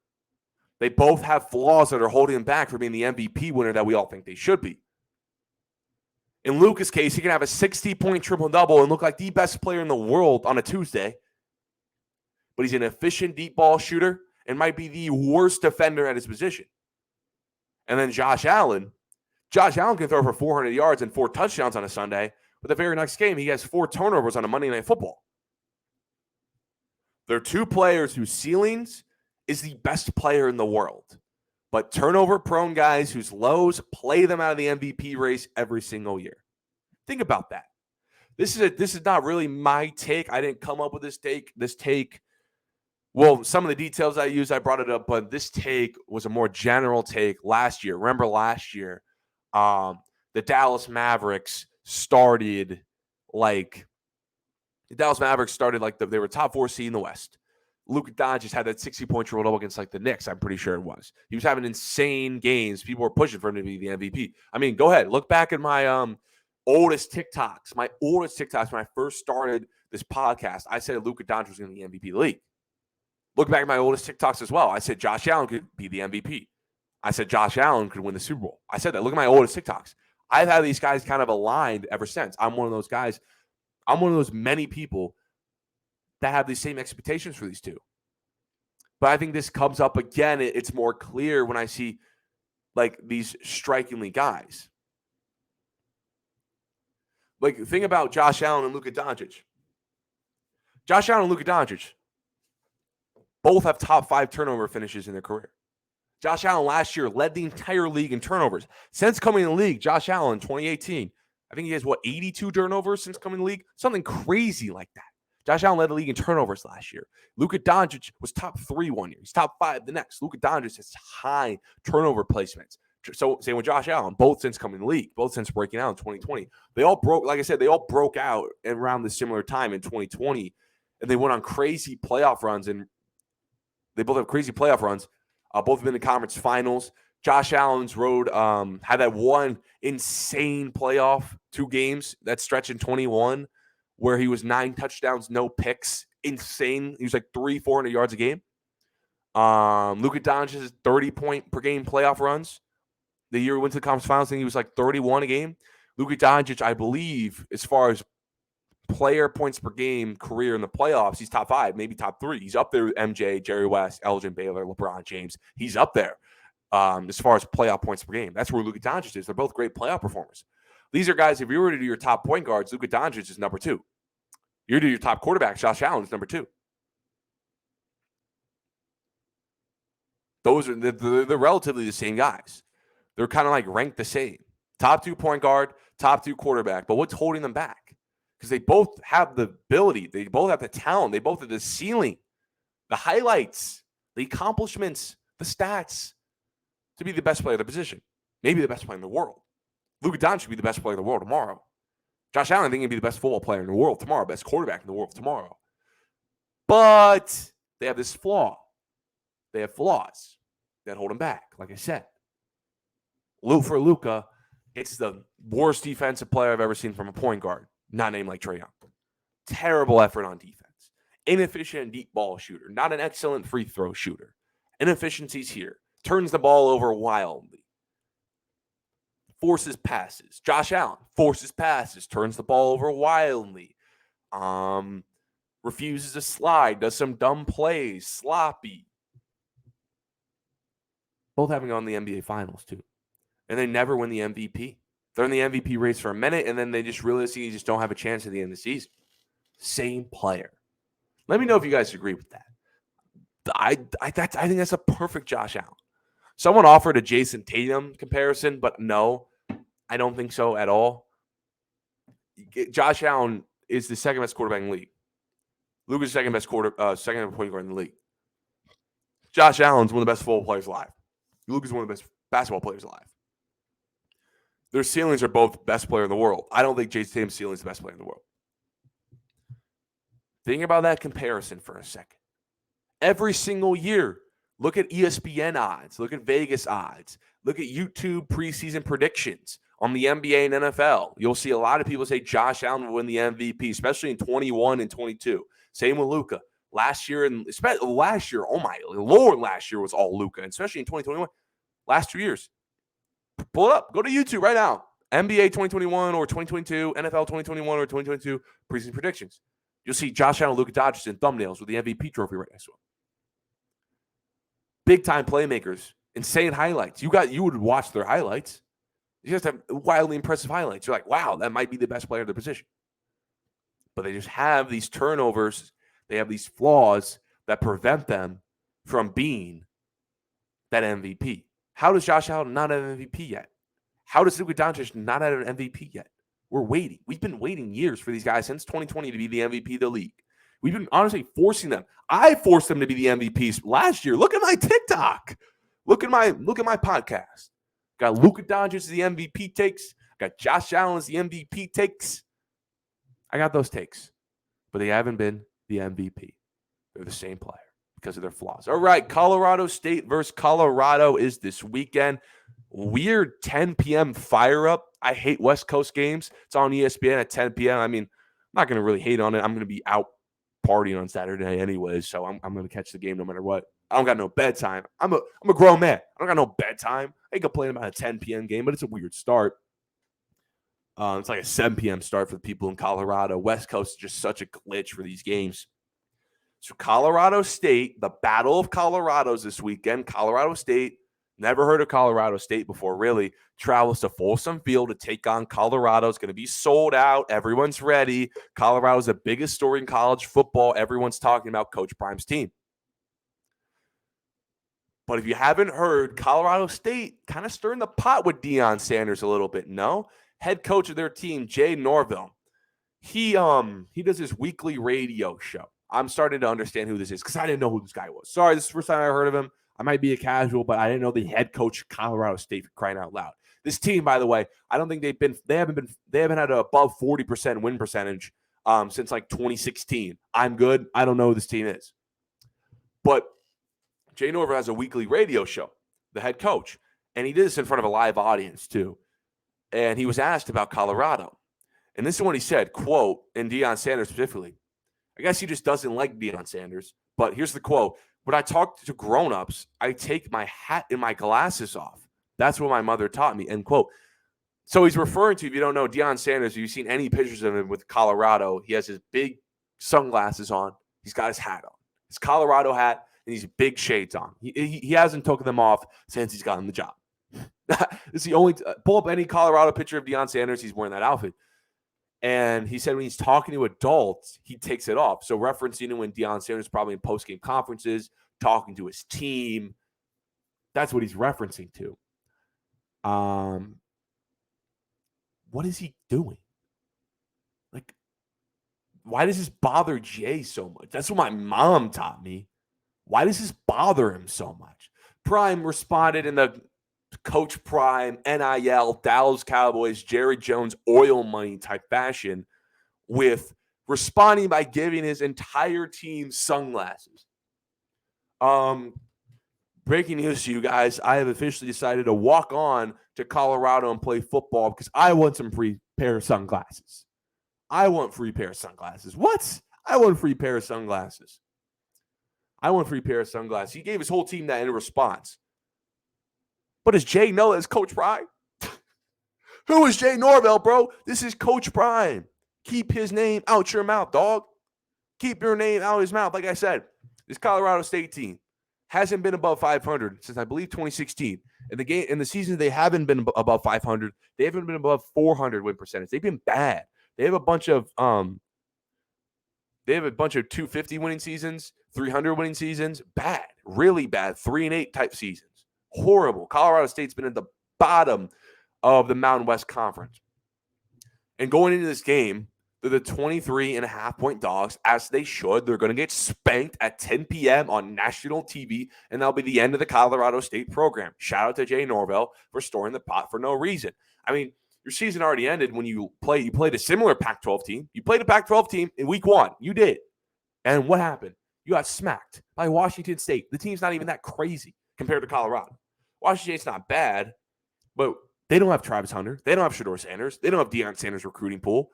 they both have flaws that are holding them back from being the MVP winner that we all think they should be. In Luka's case, he can have a 60-point triple-double and look like the best player in the world on a Tuesday. But he's an efficient deep ball shooter and might be the worst defender at his position. And then Josh Allen can throw for 400 yards and 4 touchdowns on a Sunday. But the very next game, he has 4 turnovers on a Monday Night Football. They're two players whose ceilings is the best player in the world. But turnover-prone guys whose lows play them out of the MVP race every single year. Think about that. This is not really my take. I didn't come up with this take. Well, some of the details I used, I brought it up, but this take was a more general take last year. Remember last year, the Dallas Mavericks started like they were top 4 seed in the West. Luka Doncic had that 60-point triple-double against like the Knicks, I'm pretty sure it was. He was having insane games. People were pushing for him to be the MVP. I mean, go ahead. Look back at my oldest TikToks. My oldest TikToks when I first started this podcast, I said Luka Doncic was going to be the MVP of the league. Look back at my oldest TikToks as well. I said Josh Allen could be the MVP. I said Josh Allen could win the Super Bowl. I said that. Look at my oldest TikToks. I've had these guys kind of aligned ever since. I'm one of those guys. I'm one of those many people that have these same expectations for these two. But I think this comes up again. It's more clear when I see like these strikingly guys. Like, think about Josh Allen and Luka Doncic. Josh Allen and Luka Doncic both have top 5 turnover finishes in their career. Josh Allen last year led the entire league in turnovers. Since coming in the league, Josh Allen, 2018, I think he has, 82 turnovers since coming in the league? Something crazy like that. Josh Allen led the league in turnovers last year. Luka Doncic was top 3 one year. He's top 5 the next. Luka Doncic has high turnover placements. So same with Josh Allen, both since coming in the league, both since breaking out in 2020. They all broke out around the similar time in 2020, and they went on crazy playoff runs, and they both have crazy playoff runs. Both have been in the conference finals. Josh Allen's road had that one insane playoff 2 games, that stretch in 21, where he was 9 touchdowns, no picks. Insane. He was like 400 yards a game. Luka Doncic's 30-point per game playoff runs. The year we went to the conference finals, I think he was like 31 a game. Luka Doncic, I believe, as far as player points per game career in the playoffs, he's top 5, maybe top 3. He's up there with MJ, Jerry West, Elgin Baylor, LeBron James. He's up there as far as playoff points per game. That's where Luka Doncic is. They're both great playoff performers. These are guys, if you were to do your top point guards, Luka Doncic is number 2. You do your top quarterbacks, Josh Allen is number 2. They're relatively the same guys. They're kind of like ranked the same. Top 2 point guard, top 2 quarterback. But what's holding them back? Because they both have the ability. They both have the talent. They both have the ceiling, the highlights, the accomplishments, the stats to be the best player of the position. Maybe the best player in the world. Luka Doncic should be the best player in the world tomorrow. Josh Allen, I think, he'd be the best football player in the world tomorrow, best quarterback in the world tomorrow. But they have this flaw. They have flaws that hold them back, like I said. For Luka, it's the worst defensive player I've ever seen from a point guard, not named like Trae Young. Terrible effort on defense. Inefficient deep ball shooter, not an excellent free throw shooter. Inefficiencies here. Turns the ball over wildly. Forces passes. Josh Allen forces passes, turns the ball over wildly. Refuses to slide, does some dumb plays, sloppy. Both having gone to the NBA Finals, too. And they never win the MVP. They're in the MVP race for a minute, and then they just realistically just don't have a chance at the end of the season. Same player. Let me know if you guys agree with that. I think that's a perfect Josh Allen. Someone offered a Jason Tatum comparison, but no, I don't think so at all. Josh Allen is the second best quarterback in the league. Luka's second best point guard in the league. Josh Allen's one of the best football players alive. Luka's one of the best basketball players alive. Their ceilings are both best player in the world. I don't think Jason Tatum's ceiling is the best player in the world. Think about that comparison for a second. Every single year, look at ESPN odds, look at Vegas odds, look at YouTube preseason predictions on the NBA and NFL. You'll see a lot of people say Josh Allen will win the MVP, especially in 21 and 22. Same with Luka. Last year, oh my Lord, last year was all Luka, especially in 2021. Last 2 years. Pull it up. Go to YouTube right now. NBA 2021 or 2022, NFL 2021 or 2022 preseason predictions. You'll see Josh Allen, Luka Doncic in thumbnails with the MVP trophy right next to him. Big time playmakers, insane highlights. You would watch their highlights. You just have wildly impressive highlights. You're like, wow, that might be the best player in the position. But they just have these turnovers. They have these flaws that prevent them from being that MVP. How does Josh Allen not have an MVP yet? How does Luka Doncic not have an MVP yet? We're waiting. We've been waiting years for these guys since 2020 to be the MVP of the league. We've been honestly forcing them. I forced them to be the MVPs last year. Look at my TikTok. Look at my podcast. Got Luka Doncic as the MVP takes. Got Josh Allen as the MVP takes. I got those takes. But they haven't been the MVP. They're the same player because of their flaws. All right, Colorado State versus Colorado is this weekend. Weird 10 p.m. fire up. I hate West Coast games. It's on ESPN at 10 p.m. I mean, I'm not going to really hate on it. I'm going to be out partying on Saturday anyways, so I'm going to catch the game no matter what. I don't got no bedtime. I'm a grown man. I don't got no bedtime. I ain't complaining about a 10 p.m. game, but it's a weird start. It's like a 7 p.m. start for the people in Colorado. West Coast is just such a glitch for these games. So Colorado State, the Battle of Colorados this weekend. Colorado State, never heard of Colorado State before, really. Travels to Folsom Field to take on Colorado. It's going to be sold out. Everyone's ready. Colorado's the biggest story in college football. Everyone's talking about Coach Prime's team. But if you haven't heard, Colorado State kind of stirring the pot with Deion Sanders a little bit, no? Head coach of their team, Jay Norvell, he does this weekly radio show. I'm starting to understand who this is because I didn't know who this guy was. Sorry, this is the first time I heard of him. I might be a casual, but I didn't know the head coach of Colorado State, for crying out loud. This team, by the way, I don't think they haven't had an above 40% win percentage since like 2016. I'm good. I don't know who this team is. But Jay Norvell has a weekly radio show, the head coach, and he did this in front of a live audience too. And he was asked about Colorado. And this is what he said, quote, and Deion Sanders specifically. I guess he just doesn't like Deion Sanders. But here's the quote. When I talk to grown-ups, I take my hat and my glasses off. That's what my mother taught me, end quote. So he's referring to, if you don't know, Deion Sanders, if you've seen any pictures of him with Colorado, he has his big sunglasses on. He's got his hat on, his Colorado hat, and he's big shades on. He hasn't taken them off since he's gotten the job. It's the only pull up any Colorado picture of Deion Sanders, he's wearing that outfit. And he said when he's talking to adults, he takes it off. So referencing to when Deion Sanders probably in post-game conferences, talking to his team. That's what he's referencing to. What is he doing? Like, why does this bother Jay so much? That's what my mom taught me. Why does this bother him so much? Prime responded in the Coach Prime, NIL, Dallas Cowboys, Jerry Jones, oil money type fashion with responding by giving his entire team sunglasses. Breaking news to you guys, I have officially decided to walk on to Colorado and play football because I want some free pair of sunglasses. I want free pair of sunglasses. What? I want free pair of sunglasses. He gave his whole team that in response. But does Jay know that's Coach Prime? Who is Jay Norvell, bro? This is Coach Prime. Keep his name out your mouth, dog. Keep your name out of his mouth. Like I said, this Colorado State team hasn't been above 500 since I believe 2016. In the season, they haven't been above 500. They haven't been above 400 win percentage. They've been bad. They have a bunch of 250 winning seasons, 300 winning seasons. Bad, really bad. 3-8 type seasons. Horrible. Colorado State's been at the bottom of the Mountain West Conference. And going into this game, They're the 23.5-point dogs, as they should. They're going to get spanked at 10 p.m. on national TV, and that'll be the end of the Colorado State program. Shout out to Jay Norvell for storing the pot for no reason. I mean, your season already ended when you played a similar Pac-12 team. You played a Pac-12 team in week 1. You did. And what happened? You got smacked by Washington State. The team's not even that crazy compared to Colorado. Washington State's not bad, but they don't have Travis Hunter. They don't have Shedeur Sanders. They don't have Deion Sanders' recruiting pool.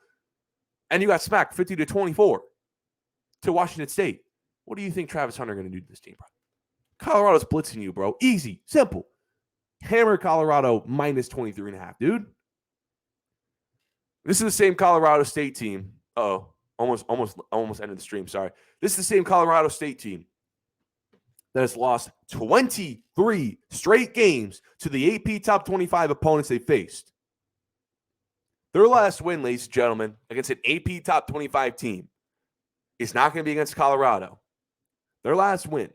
And you got smacked 50-24 to Washington State. What do you think Travis Hunter going to do to this team, bro? Colorado's blitzing you, bro. Easy, simple. Hammer Colorado minus 23.5, dude. This is the same Colorado State team. Almost ended the stream. Sorry. This is the same Colorado State team that has lost 23 straight games to the AP top 25 opponents they faced. Their last win, ladies and gentlemen, against an AP top 25 team is not going to be against Colorado. Their last win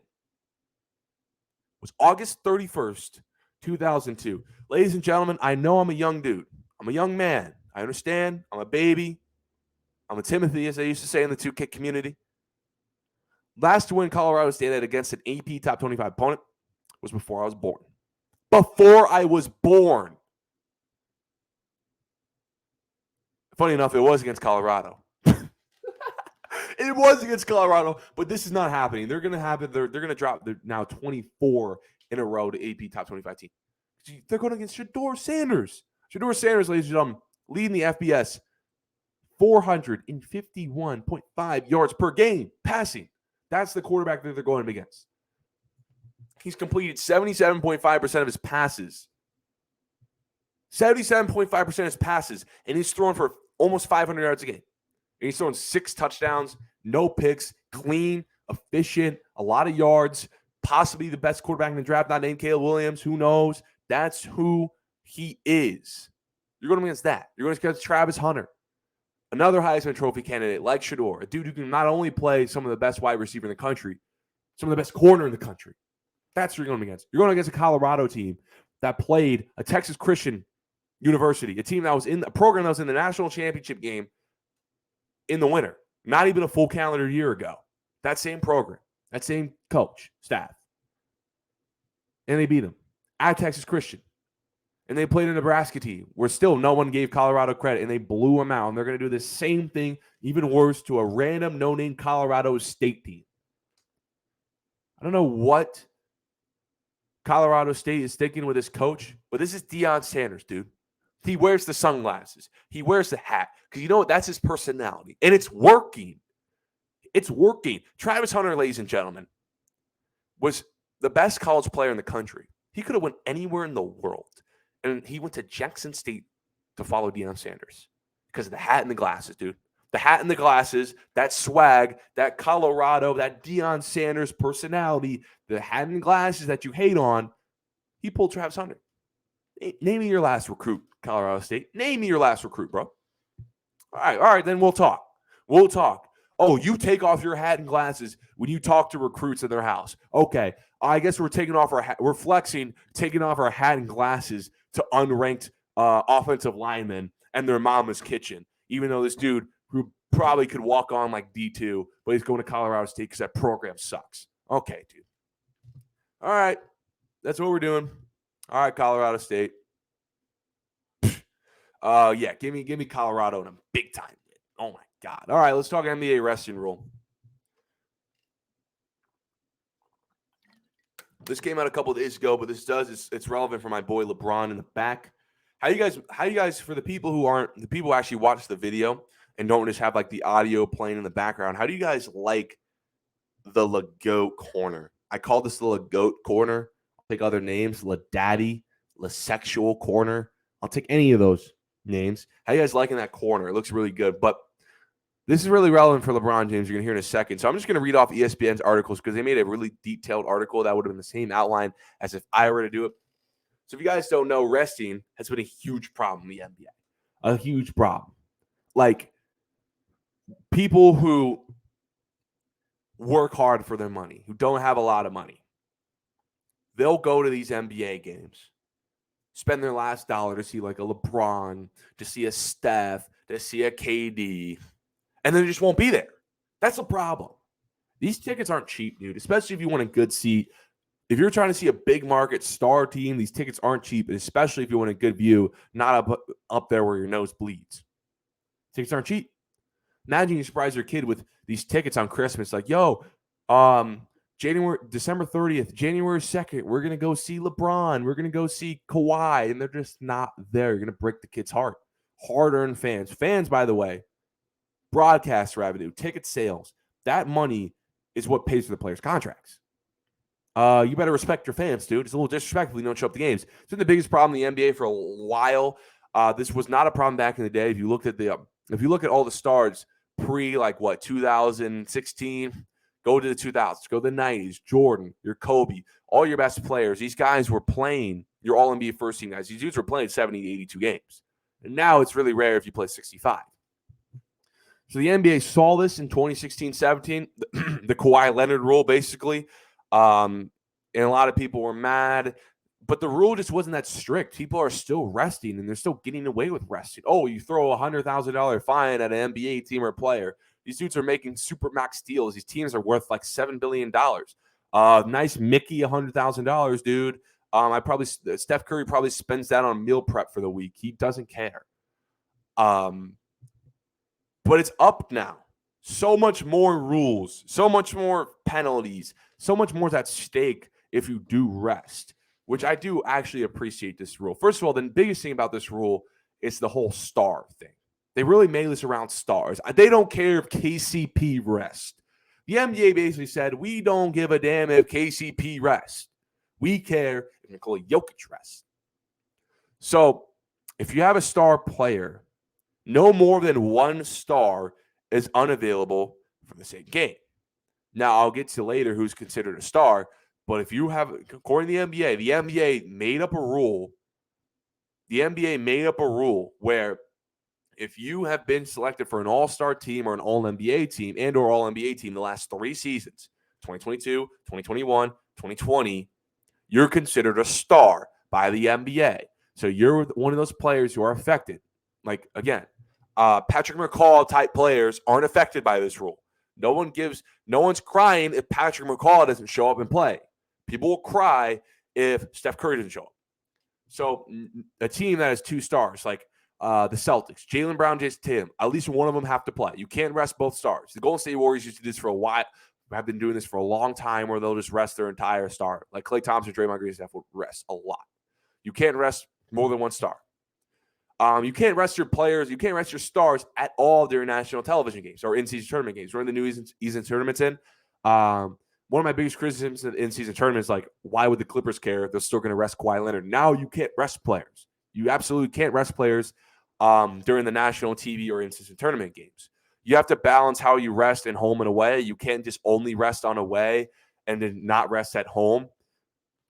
was August 31st, 2002. Ladies and gentlemen, I know I'm a young dude. I'm a young man. I understand. I'm a baby. I'm a Timothy, as I used to say in the 2K community. Last win Colorado State had against an AP top 25 opponent was before I was born. Before I was born. Funny enough, it was against Colorado. It was against Colorado, but this is not happening. They're going to have it. They're going to drop now 24 in a row to AP top 25 team. They're going against Shedeur Sanders. Shedeur Sanders, ladies and gentlemen, leading the FBS 451.5 yards per game passing. That's the quarterback that they're going against. He's completed 77.5% of his passes. 77.5% of his passes, and he's thrown for almost 500 yards a game. And he's thrown 6 touchdowns, no picks, clean, efficient, a lot of yards, possibly the best quarterback in the draft, not named Caleb Williams. Who knows? That's who he is. You're going against that. You're going against Travis Hunter, another Heisman Trophy candidate like Shedeur, a dude who can not only play some of the best wide receiver in the country, some of the best corner in the country. That's who you're going against. You're going against a Colorado team that played a Texas Christian University, a team that was in a program that was in the national championship game in the winter, not even a full calendar year ago. That same program, that same coach, staff. And they beat them at Texas Christian. And they played a Nebraska team where still no one gave Colorado credit, and they blew them out. And they're going to do the same thing, even worse, to a random no-name Colorado State team. I don't know what Colorado State is thinking with his coach, but this is Deion Sanders, dude. He wears the sunglasses. He wears the hat. Because you know what? That's his personality. And it's working. It's working. Travis Hunter, ladies and gentlemen, was the best college player in the country. He could have went anywhere in the world. And he went to Jackson State to follow Deion Sanders. Because of the hat and the glasses, dude. The hat and the glasses, that swag, that Colorado, that Deion Sanders personality, the hat and glasses that you hate on, he pulled Travis Hunter. Name me your last recruit, Colorado State. Name me your last recruit, bro. All right, then we'll talk. We'll talk. Oh, you take off your hat and glasses when you talk to recruits in their house. Okay, I guess we're taking off we're flexing, taking off our hat and glasses to unranked offensive linemen and their mama's kitchen. Even though this dude who probably could walk on like D2, but he's going to Colorado State because that program sucks. Okay, dude. All right, that's what we're doing. All right, Colorado State. Yeah, give me Colorado in a big time. Oh my God. All right, let's talk NBA resting rule. This came out a couple of days ago, but it's relevant for my boy LeBron in the back. How you guys for the people who actually watch the video and don't just have like the audio playing in the background, how do you guys like the LeGoat corner? I call this the LeGoat corner. I'll take other names, LeDaddy, LeSexual corner. I'll take any of those names. How you guys liking that corner? It looks really good. But this is really relevant for LeBron James. You're going to hear in a second. So I'm just going to read off ESPN's articles because they made a really detailed article that would have been the same outline as if I were to do it. So if you guys don't know, resting has been a huge problem in the NBA. A huge problem. Like, people who work hard for their money, who don't have a lot of money, they'll go to these NBA games, spend their last dollar to see like a LeBron, to see a Steph, to see a KD, and then it just won't be there. That's a problem. These tickets aren't cheap, dude, especially if you want a good seat. If you're trying to see a big market star team, these tickets aren't cheap, especially if you want a good view, not up there where your nose bleeds. Tickets aren't cheap. Imagine you surprise your kid with these tickets on Christmas, like, yo, December 30th, January 2nd, we're going to go see LeBron. We're going to go see Kawhi, and they're just not there. You're going to break the kid's heart. Hard-earned fans. Fans, by the way, broadcast revenue, ticket sales, that money is what pays for the players' contracts. You better respect your fans, dude. It's a little disrespectful you don't show up to games. It's been the biggest problem in the NBA for a while. This was not a problem back in the day. If you look at all the stars pre 2016, go to the 2000s, go to the 90s, Jordan, your Kobe, all your best players. These guys were playing, your all NBA first team guys. These dudes were playing 70, 82 games. And now it's really rare if you play 65. So the NBA saw this in 2016-17, the Kawhi Leonard rule, basically. And a lot of people were mad. But the rule just wasn't that strict. People are still resting, and they're still getting away with resting. Oh, you throw a $100,000 fine at an NBA team or player. These dudes are making super max deals. These teams are worth like $7 billion. Nice Mickey, $100,000, dude. Steph Curry probably spends that on meal prep for the week. He doesn't care. But it's up now. So much more rules, so much more penalties, so much more is at stake if you do rest, which I do actually appreciate this rule. First of all, the biggest thing about this rule is the whole star thing. They really made this around stars. They don't care if KCP rests. The NBA basically said, we don't give a damn if KCP rests. We care if Nikola Jokic rests. So if you have a star player, no more than one star is unavailable for the same game. Now, I'll get to later who's considered a star, but if you have, according to the NBA made up a rule. The NBA made up a rule where if you have been selected for an all-star team or an all-NBA team and or all-NBA team the last 3 seasons, 2022, 2021, 2020, you're considered a star by the NBA. So you're one of those players who are affected. Like, again, Patrick McCall type players aren't affected by this rule. No one's crying if Patrick McCall doesn't show up and play. People will cry if Steph Curry doesn't show up. So a team that has 2 stars, like the Celtics, Jaylen Brown, Jason Tatum, at least one of them have to play. You can't rest both stars. The Golden State Warriors used to do this for a while. Have been doing this for a long time where they'll just rest their entire star. Like Klay Thompson, Draymond Green, Steph will rest a lot. You can't rest more than one star. You can't rest your players. You can't rest your stars at all during national television games or in-season tournament games. We're in the new season tournaments in. One of my biggest criticisms in in-season tournaments is like, why would the Clippers care if they're still going to rest Kawhi Leonard? Now you can't rest players. You absolutely can't rest players during the national TV or in-season tournament games. You have to balance how you rest in home and away. You can't just only rest on away and then not rest at home.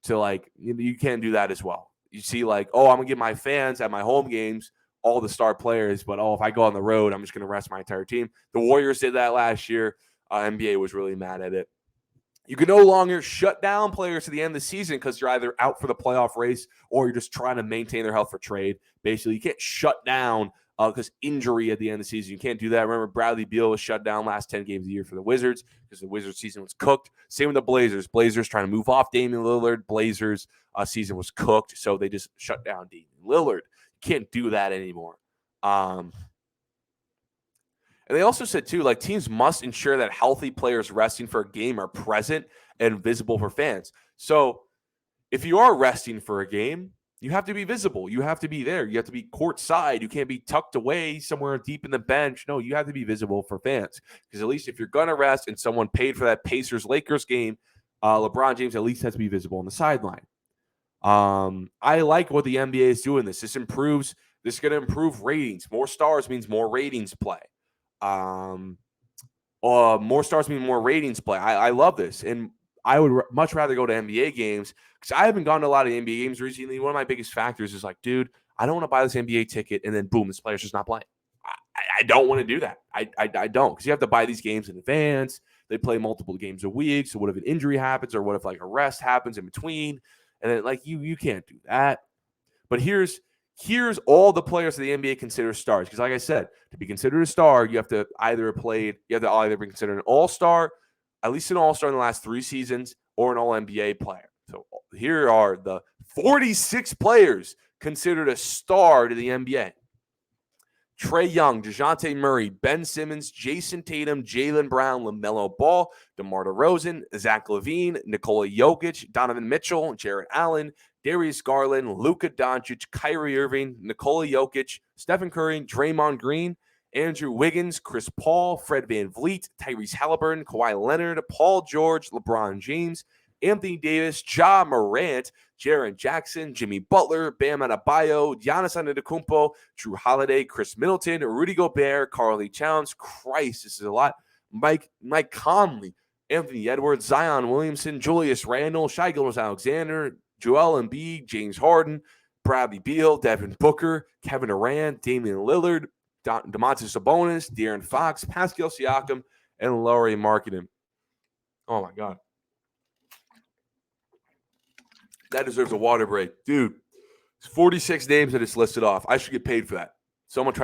You can't do that as well. You see, like, oh, I'm going to give my fans at my home games all the star players, but, if I go on the road, I'm just going to rest my entire team. The Warriors did that last year. NBA was really mad at it. You can no longer shut down players to the end of the season because you're either out for the playoff race or you're just trying to maintain their health for trade. Basically, you can't shut down because injury at the end of the season. You can't do that. Remember, Bradley Beal was shut down last 10 games of the year for the Wizards because the Wizards season was cooked. Same with the Blazers. Blazers trying to move off Damian Lillard. Blazers season was cooked, so they just shut down Damian Lillard. You can't do that anymore. And they also said, too, like, teams must ensure that healthy players resting for a game are present and visible for fans. So if you are resting for a game, you have to be visible. You have to be there. You have to be courtside. You can't be tucked away somewhere deep in the bench. No, you have to be visible for fans. Because at least if you're going to rest and someone paid for that Pacers-Lakers game, LeBron James at least has to be visible on the sideline. I like what the NBA is doing this. This is going to improve ratings. More stars means more ratings play. More stars mean more ratings play. I love this. And I would much rather go to NBA games because I haven't gone to a lot of NBA games recently. One of my biggest factors is like, dude, I don't want to buy this NBA ticket and then boom, this player's just not playing. I don't want to do that. I don't, because you have to buy these games in advance. They play multiple games a week. So what if an injury happens or what if like a rest happens in between? And then like you can't do that. But here's Here's all the players that the NBA considers stars. Because, like I said, to be considered a star, you have to either be considered an all-star, at least an all-star in the last 3 seasons, or an all-NBA player. So here are the 46 players considered a star to the NBA. Trae Young, DeJounte Murray, Ben Simmons, Jason Tatum, Jaylen Brown, LaMelo Ball, DeMar DeRozan, Zach LaVine, Nikola Jokic, Donovan Mitchell, Jarrett Allen, Darius Garland, Luka Doncic, Kyrie Irving, Nikola Jokic, Stephen Curry, Draymond Green, Andrew Wiggins, Chris Paul, Fred VanVleet, Tyrese Halliburton, Kawhi Leonard, Paul George, LeBron James, Anthony Davis, Ja Morant, Jaren Jackson, Jimmy Butler, Bam Adebayo, Giannis Antetokounmpo, Drew Holiday, Chris Middleton, Rudy Gobert, Karl Towns. Christ, this is a lot. Mike Conley, Anthony Edwards, Zion Williamson, Julius Randle, Shai Gilgeous-Alexander, Joel Embiid, James Harden, Bradley Beal, Devin Booker, Kevin Durant, Damian Lillard, Domantas Sabonis, De'Aaron Fox, Pascal Siakam, and Lauri Markkanen. Oh, my God. That deserves a water break. Dude, 46 names that it's listed off. I should get paid for that. Someone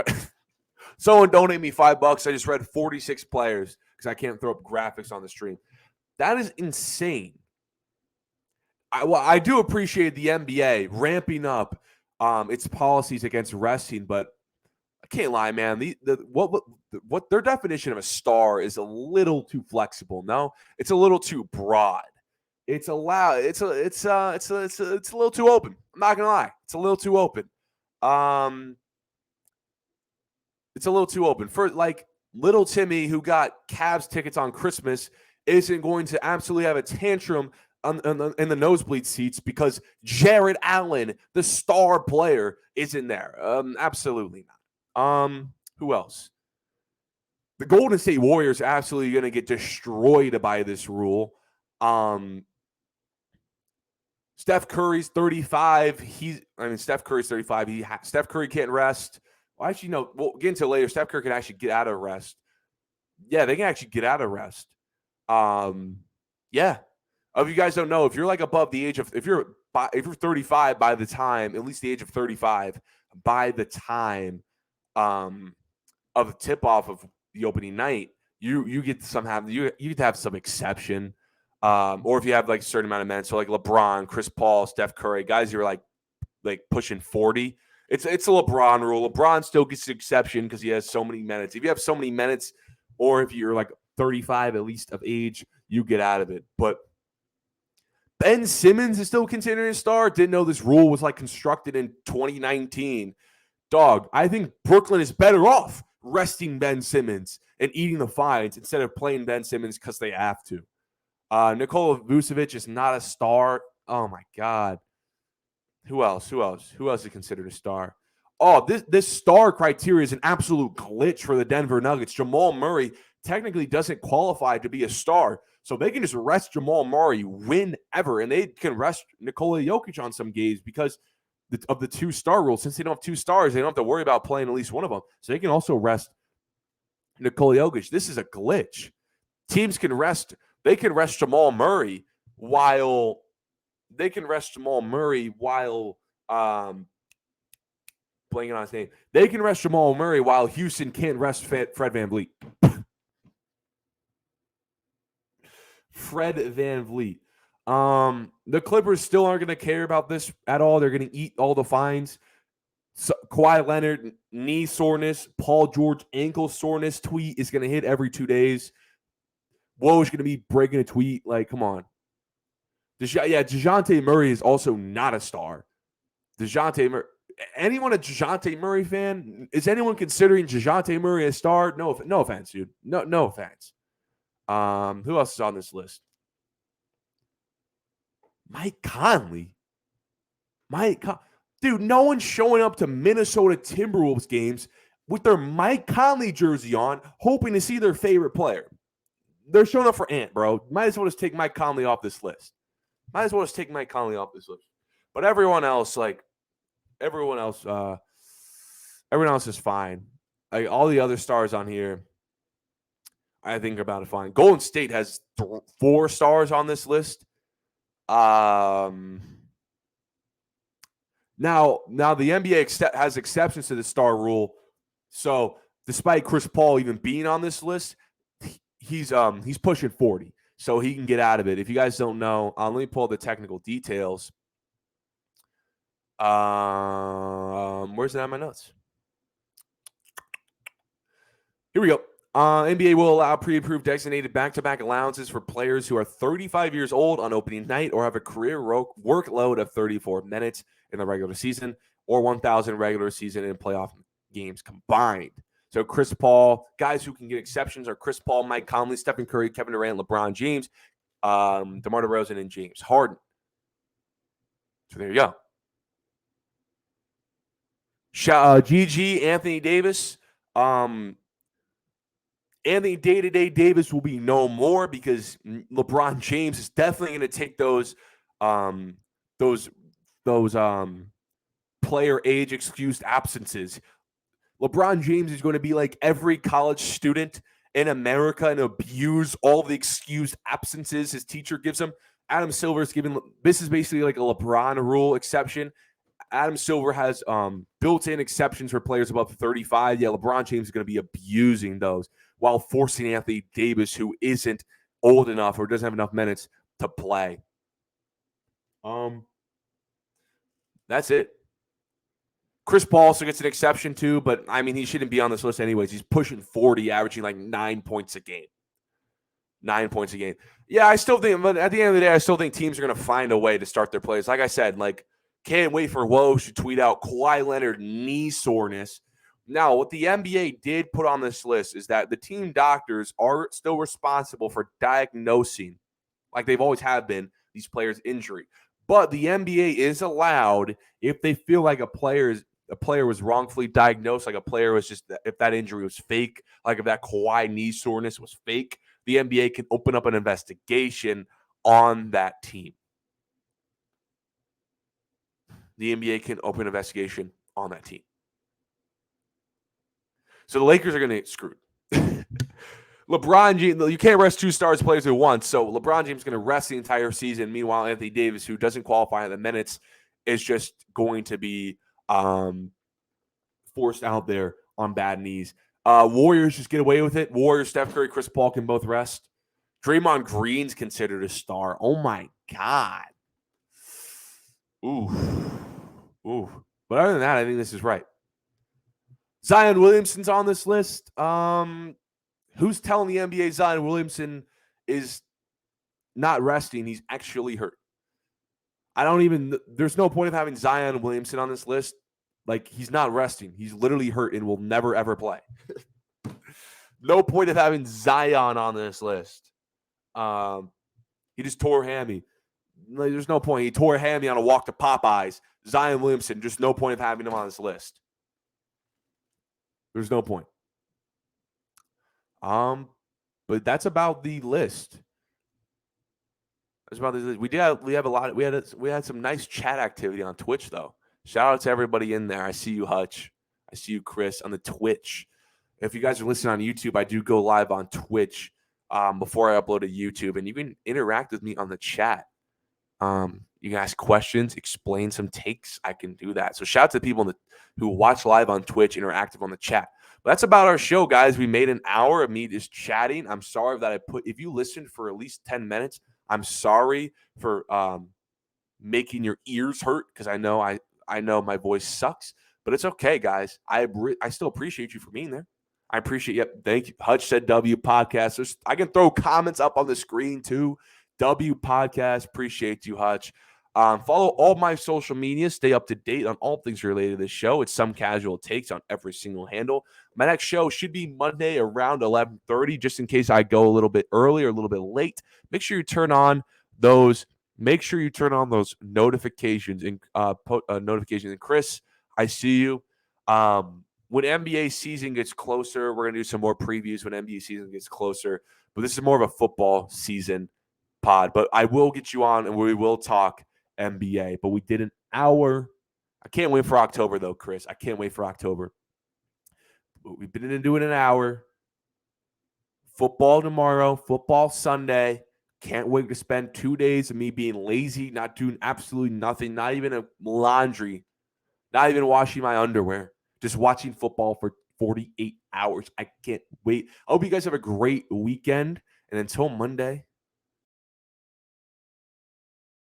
donate me $5. I just read 46 players because I can't throw up graphics on the stream. That is insane. I do appreciate the NBA ramping up its policies against resting, but I can't lie, man. What their definition of a star is a little too flexible. No, it's a little too broad. It's a little too open. I'm not gonna lie. It's a little too open. It's a little too open. For like little Timmy who got Cavs tickets on Christmas isn't going to absolutely have a tantrum in the nosebleed seats because Jarrett Allen, the star player, isn't there. Absolutely not. Who else? The Golden State Warriors are absolutely going to get destroyed by this rule. Steph Curry's 35. Steph Curry's 35. Steph Curry can't rest. Well, actually, no. We'll get into it later. Steph Curry can actually get out of rest. Yeah, they can actually get out of rest. Yeah. If you guys don't know, if you're like above the age of, if you're 35 by the time, at least the age of 35, by the time of the tip off of the opening night, you get you get to have some exception. Or if you have like a certain amount of minutes, so like LeBron, Chris Paul, Steph Curry, guys who are like pushing 40. It's a LeBron rule. LeBron still gets an exception because he has so many minutes. If you have so many minutes, or if you're like 35 at least of age, you get out of it. But Ben Simmons is still considered a star. Didn't know this rule was like constructed in 2019. Dog, I think Brooklyn is better off resting Ben Simmons and eating the fines instead of playing Ben Simmons because they have to. Nikola Vucevic is not a star. Oh, my God. Who else is considered a star? Oh, this star criteria is an absolute glitch for the Denver Nuggets. Jamal Murray technically doesn't qualify to be a star. So they can just rest Jamal Murray whenever, and they can rest Nikola Jokic on some games because of the 2-star rule. Since they don't have 2 stars, they don't have to worry about playing at least one of them. So they can also rest Nikola Jokic. This is a glitch. Teams can rest. They can rest Jamal Murray while blanking on his name. They can rest Jamal Murray while Houston can't rest Fred VanVleet. Fred VanVleet. The Clippers still aren't going to care about this at all. They're going to eat all the fines. So, Kawhi Leonard, knee soreness. Paul George, ankle soreness tweet is going to hit every 2 days. Woj going to be breaking a tweet. Like, come on. DeJounte Murray is also not a star. Anyone a DeJounte Murray fan? Is anyone considering DeJounte Murray a star? No offense, dude. No offense. Who else is on this list? Mike Conley. Dude, no one's showing up to Minnesota Timberwolves games with their Mike Conley jersey on, hoping to see their favorite player. They're showing up for Ant, bro. Might as well just take Mike Conley off this list. But everyone else is fine. Like, all the other stars on here, I think are about to fine. Golden State has 4 stars on this list. Now the NBA has exceptions to the star rule. So despite Chris Paul even being on this list, he's pushing 40, so he can get out of it. If you guys don't know, let me pull the technical details. Where's it on my notes? Here we go. NBA will allow pre-approved designated back-to-back allowances for players who are 35 years old on opening night or have a career workload of 34 minutes in the regular season or 1,000 regular season and playoff games combined. So Chris Paul, guys who can get exceptions are Chris Paul, Mike Conley, Stephen Curry, Kevin Durant, LeBron James, DeMar DeRozan, and James Harden. So there you go. GG, Anthony Davis. Anthony Day-to-Day Davis will be no more because LeBron James is definitely going to take those player age excused absences. LeBron James is going to be like every college student in America and abuse all the excused absences his teacher gives him. Adam Silver is giving this is basically like a LeBron rule exception. Adam Silver has built-in exceptions for players above 35. Yeah, LeBron James is going to be abusing those while forcing Anthony Davis, who isn't old enough or doesn't have enough minutes, to play. That's it. Chris Paul also gets an exception too, but I mean, he shouldn't be on this list anyways. He's pushing 40, averaging like 9 points a game. 9 points a game. Yeah, I still think, but at the end of the day, I still think teams are going to find a way to start their plays. Like I said, like, can't wait for Woj to tweet out Kawhi Leonard knee soreness. Now, what the NBA did put on this list is that the team doctors are still responsible for diagnosing, like they've always have been, these players' injury. But the NBA is allowed, if they feel like a player was wrongfully diagnosed, like a player was just, if that injury was fake, like if that Kawhi knee soreness was fake, the NBA can open up an investigation on that team. The NBA can open an investigation on that team. So the Lakers are going to get screwed. LeBron James, you can't rest two stars players at once. So LeBron James is going to rest the entire season. Meanwhile, Anthony Davis, who doesn't qualify in the minutes, is just going to be forced out there on bad knees. Warriors just get away with it. Warriors, Steph Curry, Chris Paul can both rest. Draymond Green's considered a star. Oh, my God. Ooh. But other than that, I think this is right. Zion Williamson's on this list. Who's telling the NBA Zion Williamson is not resting? He's actually hurt. There's no point of having Zion Williamson on this list. Like, he's not resting. He's literally hurt and will never, ever play. No point of having Zion on this list. He just tore hammy. There's no point. He tore hammy on a walk to Popeyes. Zion Williamson, just no point of having him on this list. There's no point. But that's about the list. That's about the list. We had some nice chat activity on Twitch though. Shout out to everybody in there. I see you, Hutch. I see you, Chris, on the Twitch. If you guys are listening on YouTube, I do go live on Twitch before I upload to YouTube, and you can interact with me on the chat. You can ask questions, explain some takes. I can do that. So shout out to the people who watch live on Twitch, interactive on the chat. But that's about our show, guys. We made an hour of me just chatting. I'm sorry that if you listened for at least 10 minutes, I'm sorry for making your ears hurt because I know my voice sucks, but it's okay, guys. I still appreciate you for being there. I appreciate you. Thank you. Hutch said W Podcast. I can throw comments up on the screen too. W Podcast. Appreciate you, Hutch. Follow all my social media. Stay up to date on all things related to this show. It's Some Casual Takes on every single handle. My next show should be Monday around 11:30, just in case I go a little bit early or a little bit late. Make sure you turn on those notifications and notifications. And Chris, I see you. When NBA season gets closer, we're gonna do some more previews when NBA season gets closer. But this is more of a football season pod. But I will get you on and we will talk NBA. But we did an hour. I can't wait for October though, Chris. I can't wait for October. But we've been doing an hour. Football tomorrow, football Sunday. Can't wait to spend 2 days of me being lazy, not doing absolutely nothing, not even a laundry. Not even washing my underwear. Just watching football for 48 hours. I can't wait. I hope you guys have a great weekend. And until Monday,